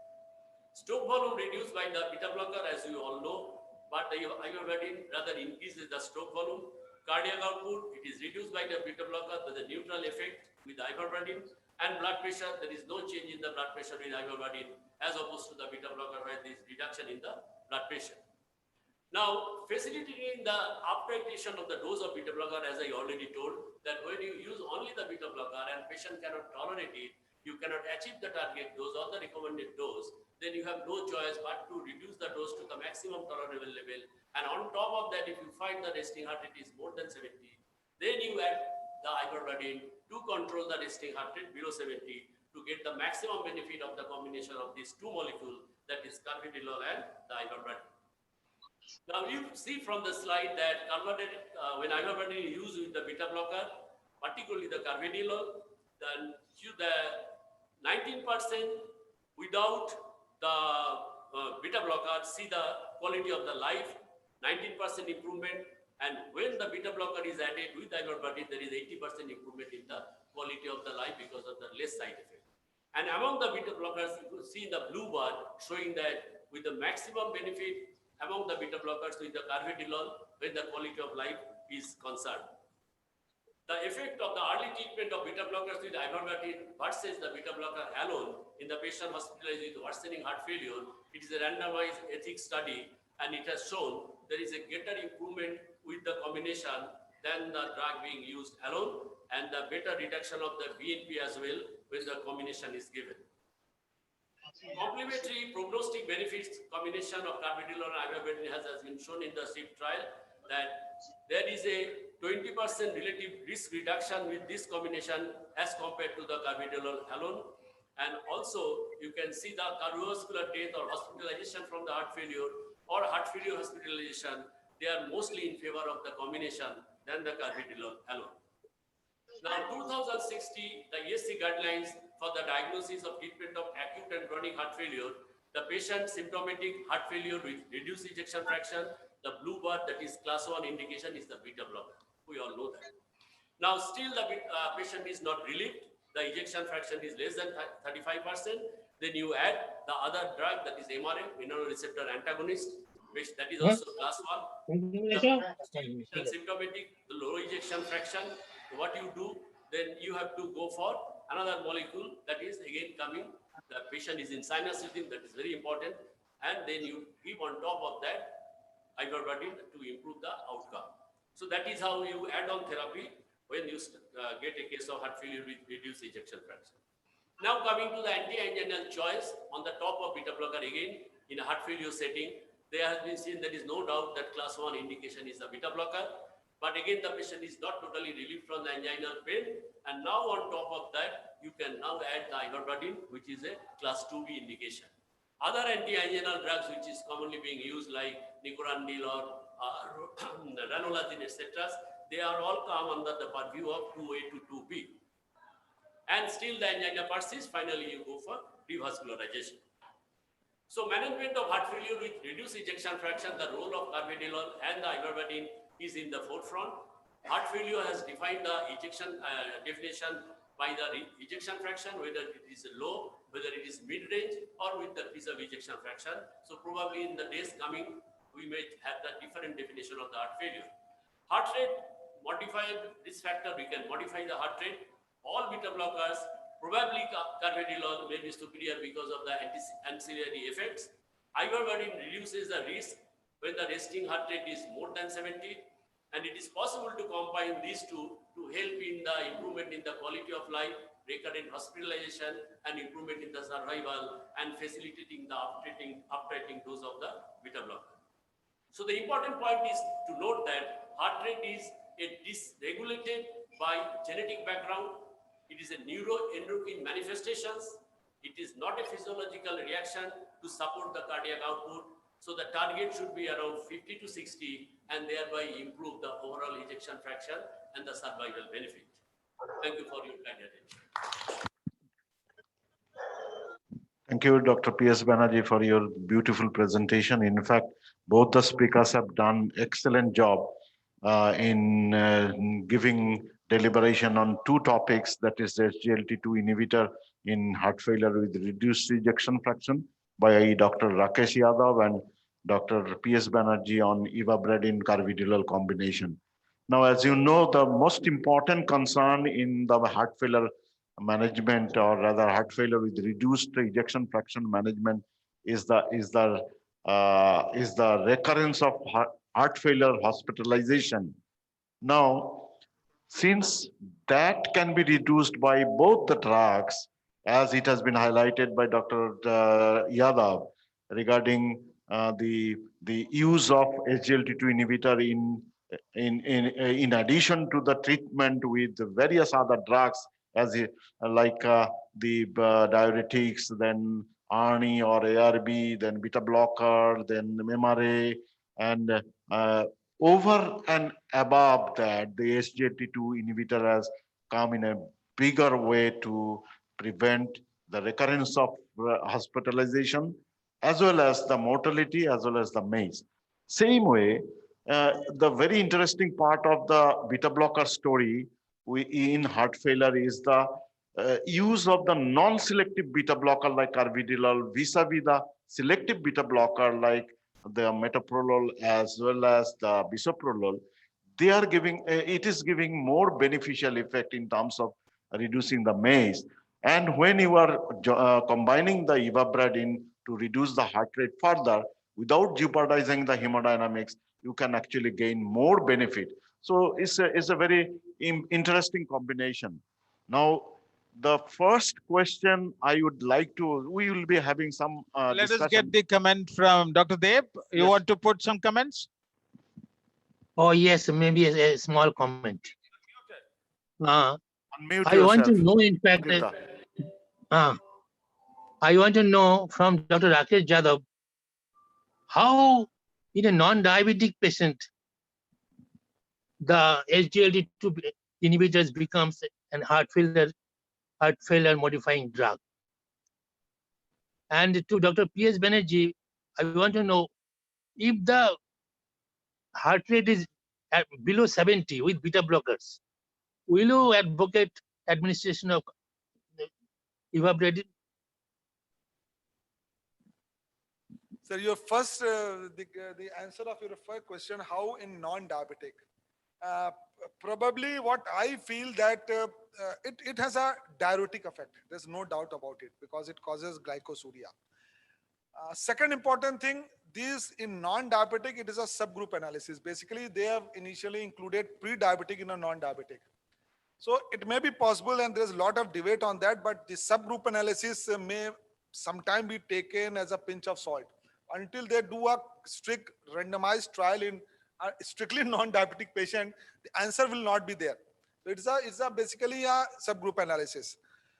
Stroke volume reduced by the beta blocker, as you all know, but the ivermectin rather increases the stroke volume. Cardiac output, it is reduced by the beta blocker, but the neutral effect with the ivermectin. And blood pressure, there is no change in the blood pressure with ivermectin as opposed to the beta blocker where there is reduction in the blood pressure. Now, facilitating the up-titration of the dose of beta blocker, as I already told, that when you use only the beta blocker and patient cannot tolerate it, you cannot achieve the target dose or the recommended dose, then you have no choice but to reduce the dose to the maximum tolerable level. And on top of that, if you find the resting heart rate is more than 70, then you add the ivermectin to control the resting heart rate below 70 to get the maximum benefit of the combination of these two molecules, that is carvedilol and the ivermectin. Now you see from the slide that when ivermectin is used with the beta blocker, particularly the carvedilol, then the 19% without the beta blocker see the quality of the life, 19% improvement, and when the beta blocker is added with ivermectin, there is 80% improvement in the quality of the life because of the less side effect. And among the beta blockers, you could see the blue bar showing that with the maximum benefit among the beta blockers with the carvedilol when the quality of life is concerned. The effect of the early treatment of beta blockers with ivermectin versus the beta blocker alone in the patient hospitalized with worsening heart failure, it is a randomized ethics study, and it has shown there is a greater improvement with the combination than the drug being used alone, and the better reduction of the BNP as well when the combination is given. Complementary prognostic benefits combination of carvedilol and ivermectin has been shown in the SHIFT trial that there is a 20% relative risk reduction with this combination as compared to the carvedilol alone. And also you can see the cardiovascular death or hospitalization from the heart failure or heart failure hospitalization, they are mostly in favor of the combination than the carvedilol alone. Now, 2060, the ESC guidelines for the diagnosis of treatment of acute and chronic heart failure, the patient symptomatic heart failure with reduced ejection fraction, the blue bar, that is class 1 indication, is the beta blocker. We all know that. Now, still the patient is not relieved. The ejection fraction is less than 35%. Then you add the other drug, that is MRA, mineral receptor antagonist, which that is also class 1. The symptomatic, the low ejection fraction, what you do, then you have to go for another molecule that is again coming. The patient is in sinus rhythm, that is very important. And then you give on top of that ivermectin to improve the outcome. So that is how you add on therapy when you get a case of heart failure with reduced ejection fraction. Now coming to the anti-anginal choice on the top of beta blocker again in a heart failure setting, there has been seen there is no doubt that class 1 indication is a beta blocker. But again, the patient is not totally relieved from the anginal pain. And now on top of that, you can now add the ivermectin, which is a class 2B indication. Other anti-anginal drugs which is commonly being used like nicorandil or ranolazine, etc., they are all come under the purview of 2A to 2B. And still the angina persists, finally you go for revascularization. So management of heart failure with reduced ejection fraction, the role of carvedilol and the ivermectin is in the forefront. Heart failure has defined the ejection definition by the ejection fraction, whether it is low, whether it is mid-range, or with the preserved ejection fraction. So probably in the days coming, we may have the different definition of the heart failure. Heart rate modified risk factor, we can modify the heart rate. All beta blockers, probably carvedilol may be superior because of the ancillary effects. Ivermectin reduces the risk when the resting heart rate is more than 70. And it is possible to combine these two to help in the improvement in the quality of life, recurrent hospitalization, and improvement in the survival, and facilitating the uptitrating dose of the beta blocker. So the important point is to note that heart rate is dysregulated by genetic background. It is a neuroendocrine manifestations. It is not a physiological reaction to support the cardiac output. So the target should be around 50 to 60 and thereby improve the overall ejection fraction and the survival benefit. Thank you for your kind attention. Thank you, Dr. P.S. Banerjee, for your beautiful presentation. In fact, both the speakers have done excellent job in giving deliberation on two topics, that is the SGLT2 inhibitor in heart failure with reduced ejection fraction by Dr. Rakesh Yadav and Dr. P.S. Banerjee on ivabradine carvedilol combination. Now, as you know, the most important concern in the heart failure management, or rather heart failure with reduced ejection fraction management, is the recurrence of heart failure hospitalization. Now, since that can be reduced by both the drugs, as it has been highlighted by Dr. Yadav regarding the use of SGLT2 inhibitor in addition to the treatment with various other drugs, as the diuretics, then ARNI or ARB, then beta blocker, then MRA, and over and above that, the SGLT2 inhibitor has come in a bigger way to prevent the recurrence of hospitalization, as well as the mortality, as well as the MACE. Same way, the very interesting part of the beta blocker story in heart failure is the use of the non-selective beta blocker like carvedilol vis-a-vis the selective beta blocker like the metoprolol as well as the bisoprolol. They are giving, it is giving more beneficial effect in terms of reducing the MACE. And when you are combining the ivabradine to reduce the heart rate further without jeopardizing the hemodynamics, you can actually gain more benefit. So it's a very interesting combination. Now, the first question I would like to, we will be having some Let discussion. us get the comment from Dr. Deb. You Yes. want to put some comments? Oh, yes, maybe a small comment. Unmute I want to yourself, know, in fact, Gita. I want to know from Dr. Rakesh Yadav, how in a non-diabetic patient, the SGLT2 inhibitors becomes an heart failure modifying drug. And to Dr. P.S. Banerjee, I want to know if the heart rate is at below 70 with beta blockers, will you advocate administration of ivabradine? Sir, your first, the answer of your first question, how in non-diabetic? Probably what I feel that it has a diuretic effect. There's no doubt about it because it causes glycosuria. Second important thing, this in non-diabetic, it is a subgroup analysis. Basically, they have initially included pre-diabetic in a non-diabetic. So it may be possible, and there's a lot of debate on that, but the subgroup analysis may sometime be taken as a pinch of salt until they do a strict randomized trial in a strictly non-diabetic patient. The answer will not be there. So it's a basically a subgroup analysis.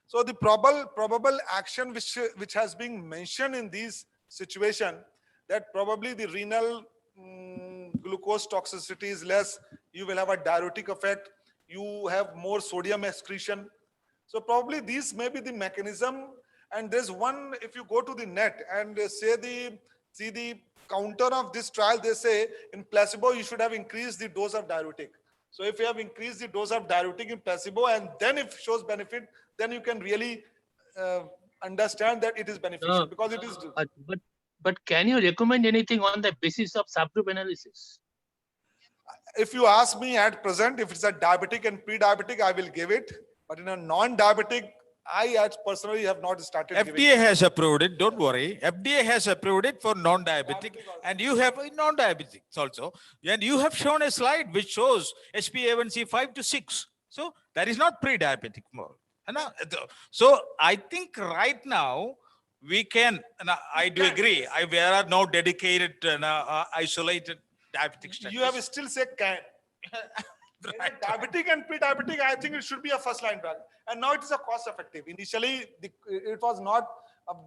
So the probable action which has been mentioned in this situation, that probably the renal glucose toxicity is less, you will have a diuretic effect, you have more sodium excretion. So probably these may be the mechanism. And there's one, if you go to the net and see the counter of this trial, they say in placebo you should have increased the dose of diuretic. So if you have increased the dose of diuretic in placebo and then if shows benefit, then you can really understand that it is beneficial because it is. But can you recommend anything on the basis of subgroup analysis? If you ask me at present, if it's a diabetic and pre-diabetic, I will give it. But in a non-diabetic, I personally have not started giving. FDA has approved it, don't worry. FDA has approved it for non-diabetic Diabetic also. and you have non-diabetics also. And you have shown a slide which shows HbA1c 5 to 6. So that is not pre-diabetic more. And so I think right now we can, and I do agree, there are no dedicated, isolated diabetic studies. You have still said can. Right. Diabetic and pre-diabetic, I think it should be a first-line drug. And now it is a cost-effective. Initially, it was not.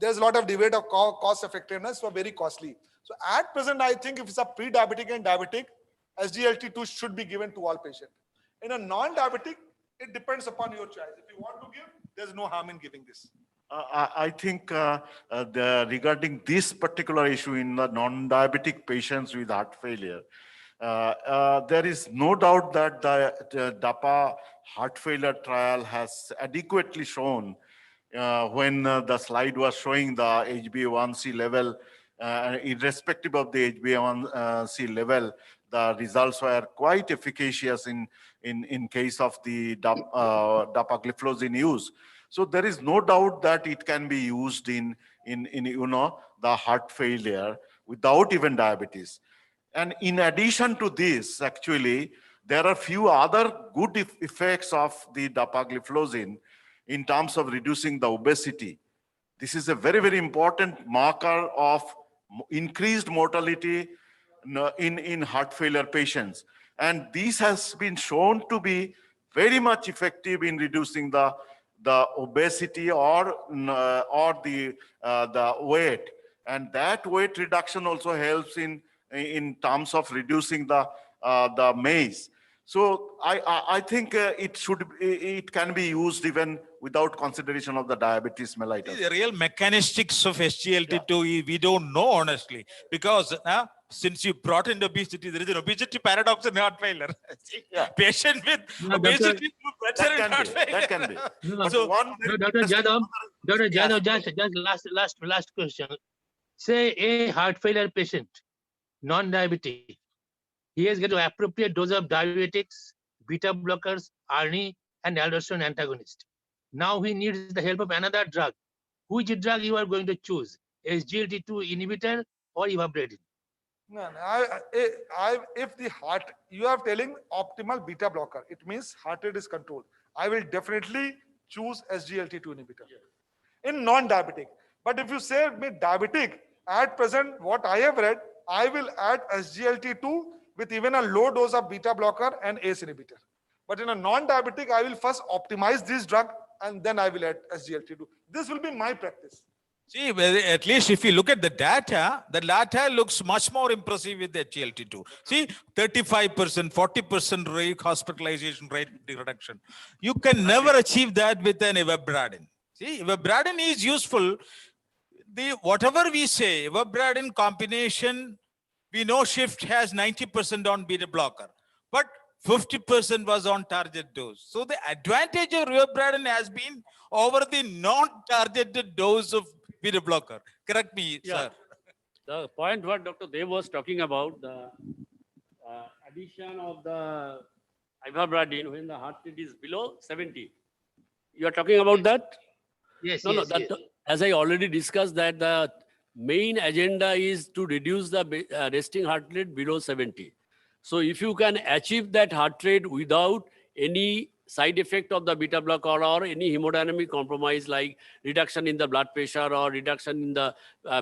There's a lot of debate of cost-effectiveness, so very costly. So at present, I think if it's a pre-diabetic and diabetic, SGLT2 should be given to all patients. In a non-diabetic, it depends upon your choice. If you want to give, there's no harm in giving this. I think regarding this particular issue in the non-diabetic patients with heart failure, there is no doubt that the DAPA heart failure trial has adequately shown when the slide was showing the HbA1c level, irrespective of the HbA1c level, the results were quite efficacious in case of the dapagliflozin use. So there is no doubt that it can be used in the heart failure without even diabetes. And in addition to this, actually, there are few other good effects of the dapagliflozin in terms of reducing the obesity. This is a very, very important marker of increased mortality in heart failure patients. And this has been shown to be very much effective in reducing the obesity or the weight. And that weight reduction also helps in terms of reducing the MACE. So I think it can be used even without consideration of the diabetes mellitus. The real mechanistics of SGLT2, we don't know honestly, because since you brought in obesity, there is an obesity paradox in heart failure. Yeah. Patient with No, obesity do better in heart That can failure. be. No, So One No, very Dr. interesting Jadhav, other- Dr. Jadhav, just last question. Say a heart failure patient, non-diabetic, he has got an appropriate dose of diuretics, beta blockers, ARNI, and aldosterone antagonist. Now he needs the help of another drug. Which drug you are going to choose? SGLT2 inhibitor or ivabradine? No, if the heart, you are telling optimal beta blocker, it means heart rate is controlled. I will definitely choose SGLT2 inhibitor in non-diabetic. But if you say me diabetic, at present, what I have read, I will add SGLT2 with even a low dose of beta blocker and ACE inhibitor. But in a non-diabetic, I will first optimize this drug and then I will add SGLT2. This will be my practice. see, well, at least if you look at the data looks much more impressive with the HGLT2. See, 35%, 40% rate hospitalization rate reduction. You can never achieve that with an ivabradine. See, ivabradine is useful. Whatever we say, ivabradine combination, we know shift has 90% on beta blocker, but 50% was on target dose. So the advantage of ivabradine has been over the non-targeted dose of beta blocker. Correct me, Yeah. sir. The point what Dr. Dev was talking about, the addition of the ivabradine when the heart rate is below 70. You are talking about that? Yes, No, yes, that, yes. as I already discussed, that the main agenda is to reduce the resting heart rate below 70. So if you can achieve that heart rate without any side effect of the beta blocker or any hemodynamic compromise like reduction in the blood pressure or reduction in the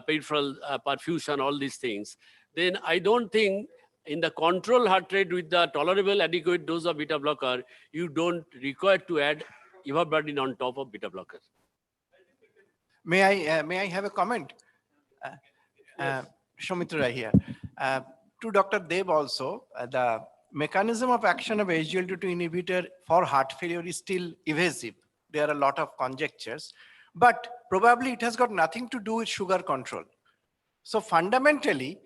peripheral perfusion, all these things, then I don't think in the control heart rate with the tolerable adequate dose of beta blocker, you don't require to add ivabradine on top of beta blocker. May I have a comment? Soumitra here. To Dr. Dev also, the mechanism of action of SGLT2 inhibitor for heart failure is still evasive. There are a lot of conjectures, but probably it has got nothing to do with sugar control. So fundamentally,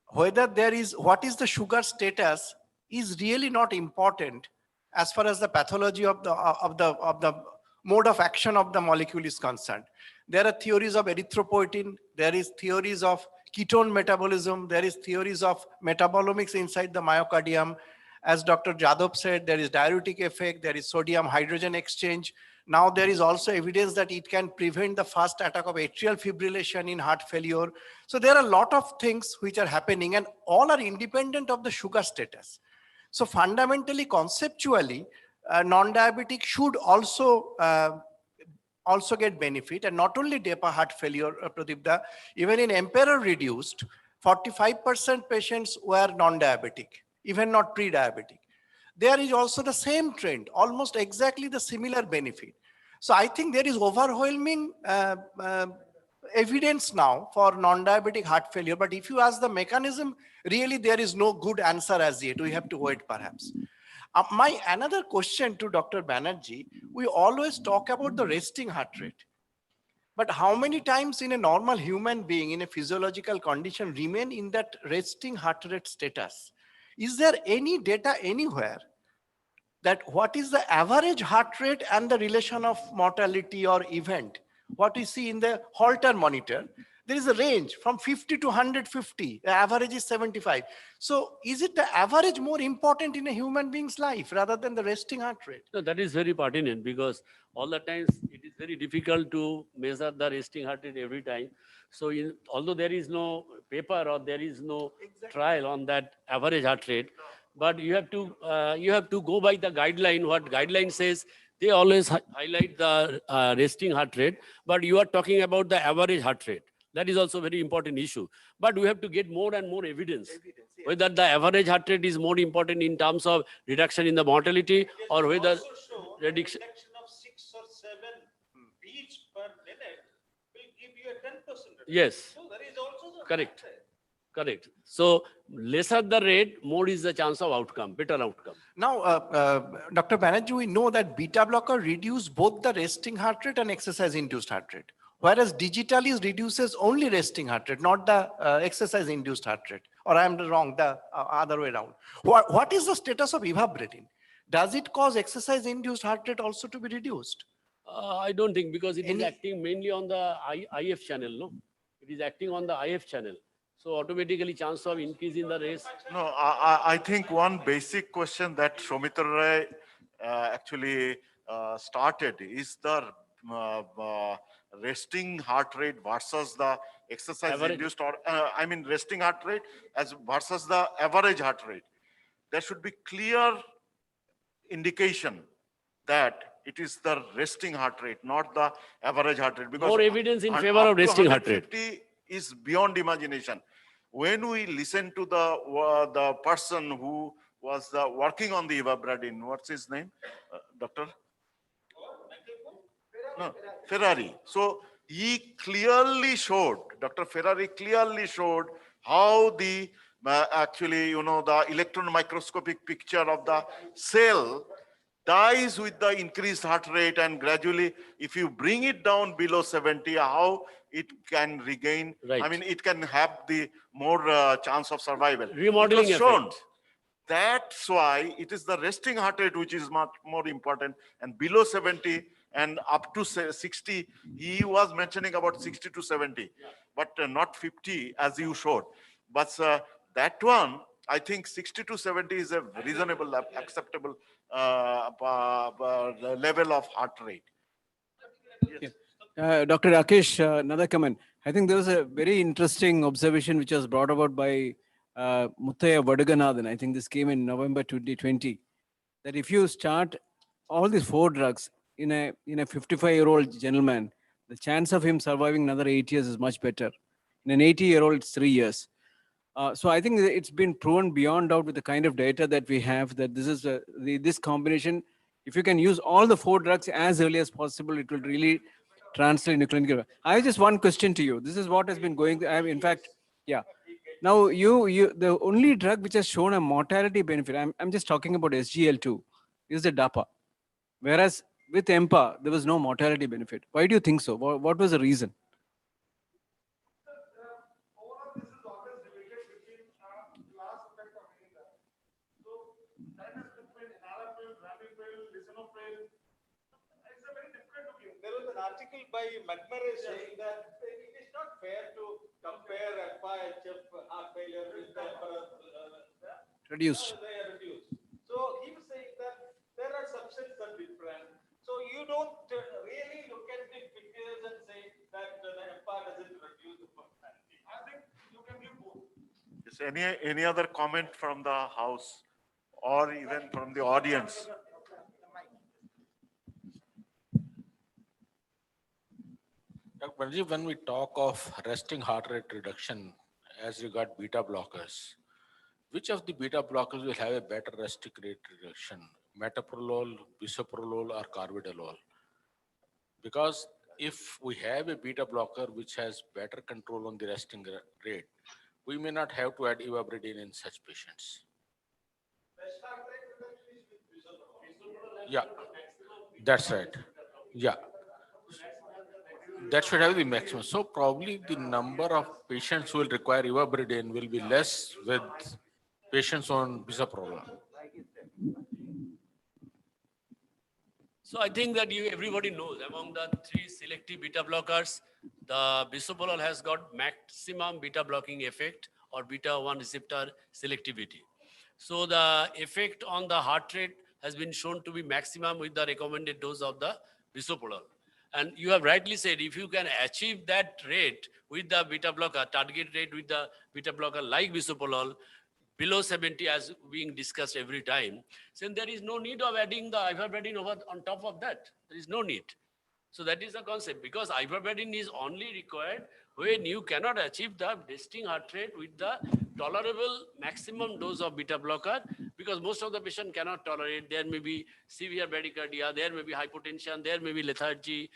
whether there is, what is the sugar status is really not important as far as the pathology of the mode of action of the molecule is concerned. There are theories of erythropoietin, there is theories of ketone metabolism, there is theories of metabolomics inside the myocardium. As Dr. Jadhav said, there is diuretic effect, there is sodium hydrogen exchange. Now there is also evidence that it can prevent the first attack of atrial fibrillation in heart failure. So there are a lot of things which are happening and all are independent of the sugar status. So fundamentally, conceptually, non-diabetic should also get benefit, and not only DEPA heart failure, Pradipta, even in Emperor reduced, 45% patients were non-diabetic, even not pre-diabetic. There is also the same trend, almost exactly the similar benefit. So I think there is overwhelming evidence now for non-diabetic heart failure, but if you ask the mechanism, really there is no good answer as yet. We have to wait perhaps. My another question to Dr. Banerjee, we always talk about the resting heart rate. But how many times in a normal human being in a physiological condition remain in that resting heart rate status? Is there any data anywhere that what is the average heart rate and the relation of mortality or event? What we see in the Holter monitor, there is a range from 50 to 150, the average is 75. So is it the average more important in a human being's life rather than the resting heart rate? No, that is very pertinent because all the times it is very difficult to measure the resting heart rate every time. So although there is no paper or there is no trial on that average heart rate, but you have to go by the guideline. What guideline says, they always highlight the resting heart rate, but you are talking about the average heart rate. That is also a very important issue. But we have to get more and more evidence. Whether the average heart rate is more important in terms of reduction in the mortality or whether reduction. Of 6 or 7 beats per minute will give you a 10%. Yes, So there is also the correct. Correct. So lesser the rate, more is the chance of outcome, better outcome. Now, Dr. Banerjee, we know that beta blocker reduce both the resting heart rate and exercise-induced heart rate, whereas digitalis reduces only resting heart rate, not the exercise-induced heart rate. Or I am wrong, the other way around. What is the status of ivabradine? Does it cause exercise-induced heart rate also to be reduced? I don't think because it is acting mainly on the IF channel, no? It is acting on the IF channel. So automatically chance of increase in the race. No, I think one basic question that Soumitra Ray actually started is the resting heart rate versus the exercise induced, or I mean resting heart rate as versus the average heart rate. There should be clear indication that it is the resting heart rate, not the average heart rate. Because More evidence in favor up of to resting heart rate. 150 is beyond imagination. When we listen to the person who was working on the ivabradine, what's his name, doctor? No, Ferrari. So he clearly showed, Dr. Ferrari clearly showed how the actually, the electron microscopic picture of the cell dies with the increased heart rate, and gradually, if you bring it down below 70, how it can regain. Right. I mean, it can have the more chance of survival. Remodeling it was shown. effect. That's why it is the resting heart rate which is much more important, and below 70 and up to 60, he was mentioning about 60 to 70, but not 50 as you showed. But that one, I think 60 to 70 is a reasonable, acceptable level of heart rate. Dr. Rakesh, another comment. I think there was a very interesting observation which was brought about by Muthaiya Vadaganathan. I think this came in November 2020. That if you start all these 4 drugs in a 55-year-old gentleman, the chance of him surviving another 8 years is much better. In an 80-year-old, it's 3 years. So I think it's been proven beyond doubt with the kind of data that we have that this is this combination. If you can use all the 4 drugs as early as possible, it will really translate into clinical. I have just one question to you. This is what has been going. In fact, yeah. Now the only drug which has shown a mortality benefit. I'm just talking about SGL2, is the DAPA. Whereas with EMPA, there was no mortality benefit. Why do you think so? What was the reason? Overall, this is always debated between class effect of any drug. So that is between enalapril, ramipril, lisinopril. It's a very difficult to give. There was an article by McMurray saying that it is not fair to compare FIHF heart failure with the Reduced. They are reduced. So he was saying that there are subsets that different. So you don't really look at the figures and say that the EPA doesn't reduce the mortality. I think you can give both. Is any other comment from the house or even from the audience? Dr. Banerjee, when we talk of resting heart rate reduction as regard beta blockers, which of the beta blockers will have a better resting rate reduction? Metoprolol, bisoprolol, or carvedilol? Because if we have a beta blocker which has better control on the resting rate, we may not have to add ivabradine in such patients. Yeah, that's right. Yeah. That should have the maximum. So probably the number of patients who will require ivabradine will be less with patients on bisoprolol. So I think that everybody knows among the three selective beta blockers, the bisoprolol has got maximum beta blocking effect or beta 1 receptor selectivity. So the effect on the heart rate has been shown to be maximum with the recommended dose of the bisoprolol. And you have rightly said, if you can achieve that rate with the beta blocker, target rate with the beta blocker like bisoprolol, below 70 as being discussed every time, then there is no need of adding the ivabradine over on top of that. There is no need. So that is the concept, because ivabradine is only required when you cannot achieve the resting heart rate with the tolerable maximum dose of beta blocker, because most of the patient cannot tolerate. There may be severe bradycardia, there may be hypotension, there may be lethargy,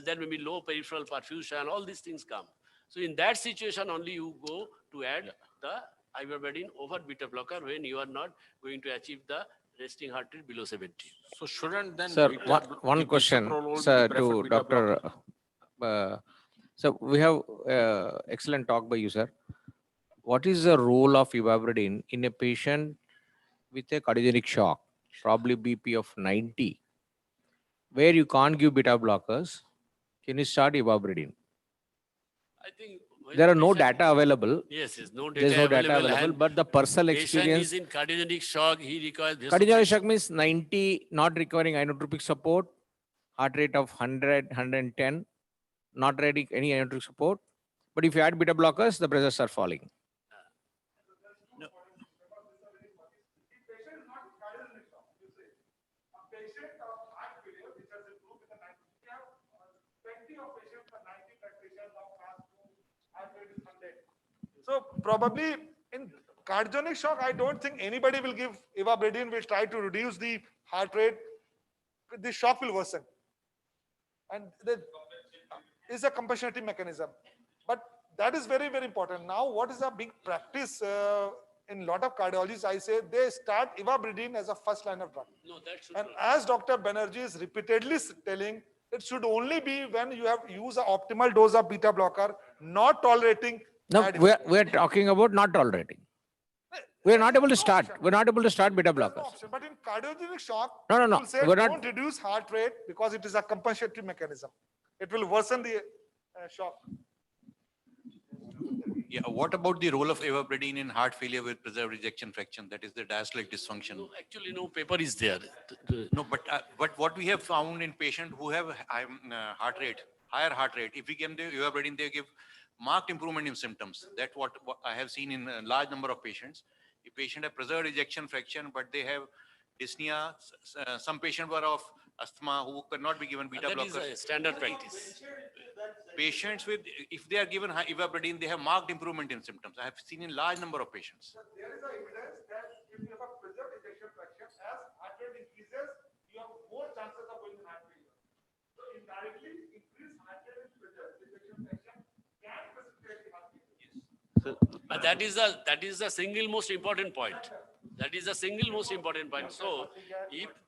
there may be low peripheral perfusion, all these things come. So in that situation only you go to add the ivabradine over beta blocker when you are not going to achieve the resting heart rate below 70. So shouldn't then Sir, the one question, bisoprolol be sir, the to preferred beta Dr. blocker? So we have excellent talk by you, sir. What is the role of ivabradine in a patient with a cardiogenic shock, probably BP of 90, where you can't give beta blockers? Can you start ivabradine? I think when There are no patient- data available. Yes, no There's data no data available. available, And but the personal patient experience. is in cardiogenic shock, he requires Cardiogenic shock means 90, not requiring inotropic support, heart rate of 100, 110, not ready any inotropic support. But if you add beta blockers, the pressures are falling. Patient is not cardiogenic shock, you say. A patient of heart failure, which has improved with the 90, we have 20 of patients with 90 blood pressure, now class 2, heart rate is 100. So probably in cardiogenic shock, I don't think anybody will give ivabradine, will try to reduce the heart rate. The shock will worsen. And there is a compensating mechanism. But that is very, very important. Now, what is a big practice in a lot of cardiologists? I say they start ivabradine as a first line of drug. No, that should And not. as Dr. Banerjee is repeatedly telling, it should only be when you have used an optimal dose of beta blocker, not tolerating. No, bad we're talking about not tolerating. We're not able to start. We're not able to start beta There's no blockers. option. But in cardiogenic shock, No, no, no. you will say We're not- don't reduce heart rate because it is a compensatory mechanism. It will worsen the shock. Yeah, what about the role of ivabradine in heart failure with preserved ejection fraction? That is the diastolic dysfunction. No, actually, no paper is there. No, but what we have found in patients who have heart rate, higher heart rate, if we give them ivabradine, they give marked improvement in symptoms. That's what I have seen in a large number of patients. A patient have preserved ejection fraction, but they have dyspnea. Some patients were of asthma who cannot be given beta That is blockers. a standard practice. Patients with, if they are given ivabradine, they have marked improvement in symptoms. I have seen in large number of patients. There is a evidence that if you have a preserved ejection fraction, as heart rate increases, you have more chances of going in heart failure. So indirectly, increased heart rate with preserved ejection fraction can precipitate heart failure. But that is the single most important point. That is the single most important point. So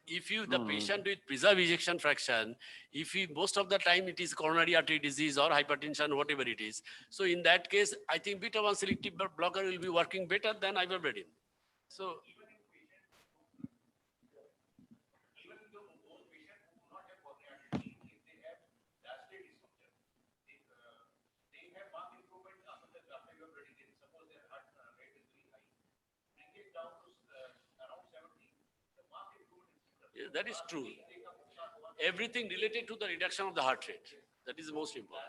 if you, the patient with preserved ejection fraction, if he, most of the time it is coronary artery disease or hypertension, whatever it is. So in that case, I think beta 1 selective blocker will be working better than ivabradine. So yeah, that is true. everything related to the reduction of the heart rate. That is the most important.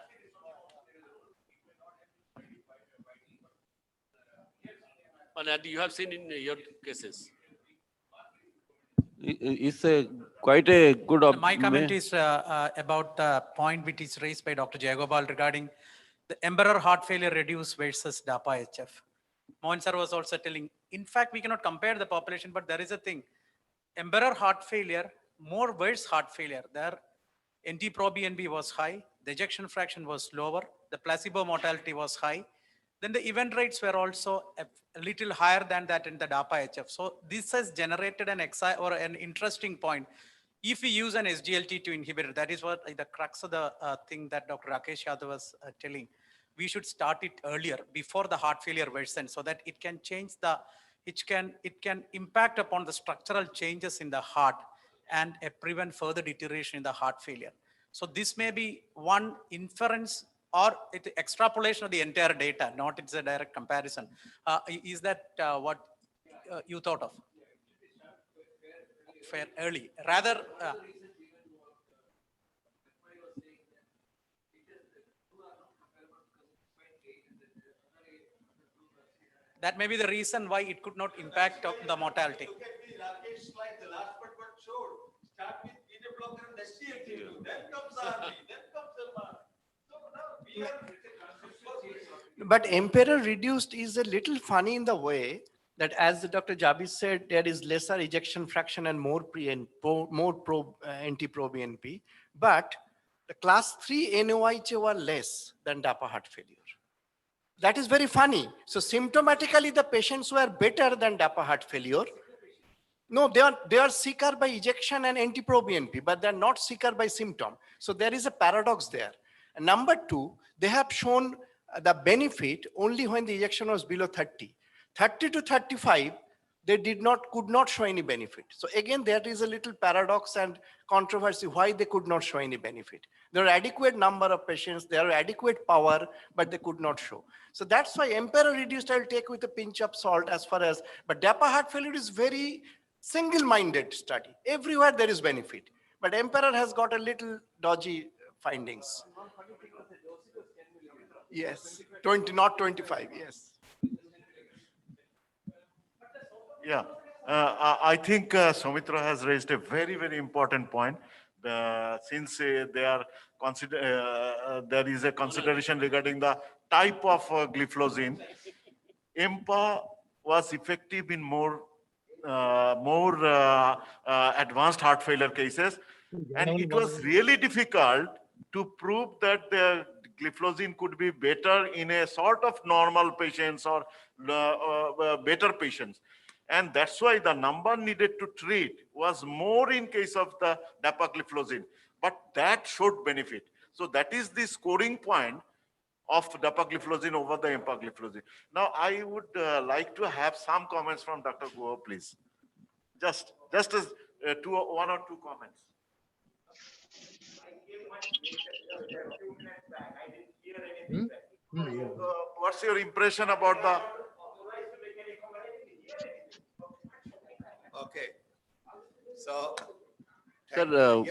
And you have seen in your cases. It's a quite a good. My comment is about the point which is raised by Dr. Jayagopal regarding the Emperor heart failure reduced versus DAPA-HF. Mohan sir was also telling, in fact, we cannot compare the population, but there is a thing. Emperor heart failure, more worse heart failure, their NT-proBNP was high, the ejection fraction was lower, the placebo mortality was high, then the event rates were also a little higher than that in the DAPA-HF. So this has generated an interesting point. If we use an SGLT2 inhibitor, that is what the crux of the thing that Dr. Rakesh Yadav was telling. We should start it earlier, before the heart failure worsens, so that it can change it can impact upon the structural changes in the heart and prevent further deterioration in the heart failure. So this may be one inference or extrapolation of the entire data, not it's a direct comparison. Is that what you thought of? Fair early, rather. That may be the reason why it could not impact on the mortality. Look at the Rakesh slide, the last part what showed. Start with beta blocker and SGLT2, then comes RB, then comes MR. So now we are. But Emperor reduced is a little funny in the way that, as Dr. Jabi said, there is lesser ejection fraction and more NT-proBNP, but the class 3 NOIH were less than DAPA heart failure. That is very funny. So symptomatically, the patients were better than DAPA heart failure. No, they are sicker by ejection and NT-proBNP, but they're not sicker by symptom. So there is a paradox there. And number two, they have shown the benefit only when the ejection was below 30. 30 to 35, they could not show any benefit. So again, there is a little paradox and controversy why they could not show any benefit. There are adequate number of patients, there are adequate power, but they could not show. So that's why Emperor reduced, I'll take with a pinch of salt as far as, but DAPA heart failure is very single-minded study. Everywhere there is benefit, but Emperor has got a little dodgy findings. Yes, 20, not 25, yes. Yeah, I think Soumitra has raised a very, very important point. Since there is a consideration regarding the type of gliflozin, EMPA was effective in more advanced heart failure cases, and it was really difficult to prove that the gliflozin could be better in a sort of normal patients or better patients. And that's why the number needed to treat was more in case of the dapagliflozin, but that showed benefit. So that is the scoring point of dapagliflozin over the empagliflozin. Now I would like to have some comments from Dr. Guha, please. Just as one or two comments. What's your impression about the? Okay. So. Sir,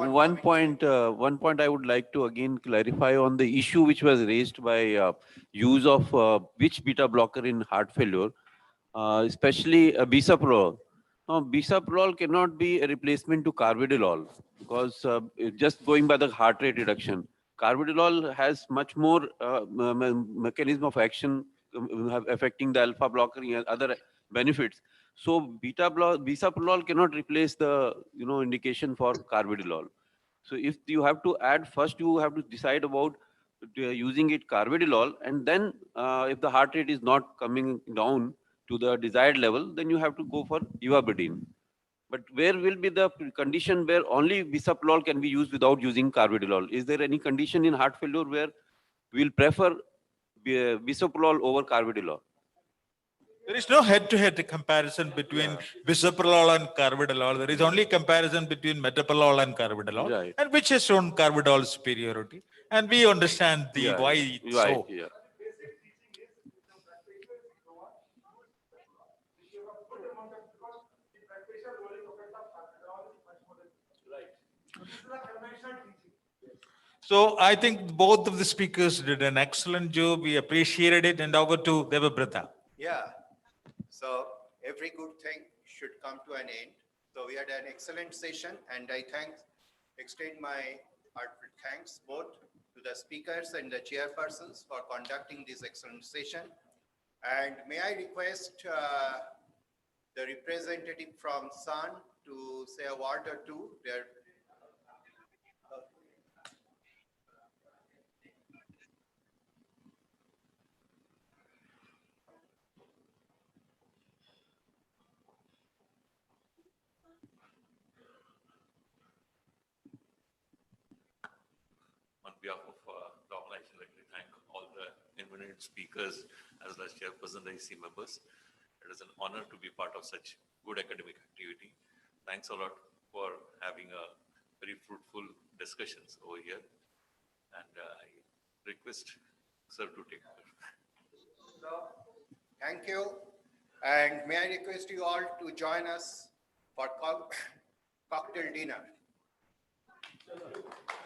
one point I would like to again clarify on the issue which was raised by use of which beta blocker in heart failure, especially bisoprolol. Now, bisoprolol cannot be a replacement to carvedilol because just going by the heart rate reduction, carvedilol has much more mechanism of action affecting the alpha blocker and other benefits. So bisoprolol cannot replace the indication for carvedilol. So if you have to add, first you have to decide about using it carvedilol, and then if the heart rate is not coming down to the desired level, then you have to go for ivabradine. But where will be the condition where only bisoprolol can be used without using carvedilol? Is there any condition in heart failure where we'll prefer bisoprolol over carvedilol? There is no head-to-head comparison between bisoprolol and carvedilol. There is only comparison between metoprolol and carvedilol, and which has shown carvedilol superiority. And we understand the why it's so. Yeah. So I think both of the speakers did an excellent job. We appreciated it. And over to Devabrata. Yeah, so every good thing should come to an end. So we had an excellent session and I extend my heartfelt thanks both to the speakers and the chairpersons for conducting this excellent session. And may I request the representative from SAN to say a word or two. On behalf of the organization, I'd like to thank all the eminent speakers as well as chairperson, the EC members. It is an honor to be part of such good academic activity. Thanks a lot for having a very fruitful discussions over here. And I request sir to take over. So, thank you. And may I request you all to join us for cocktail dinner.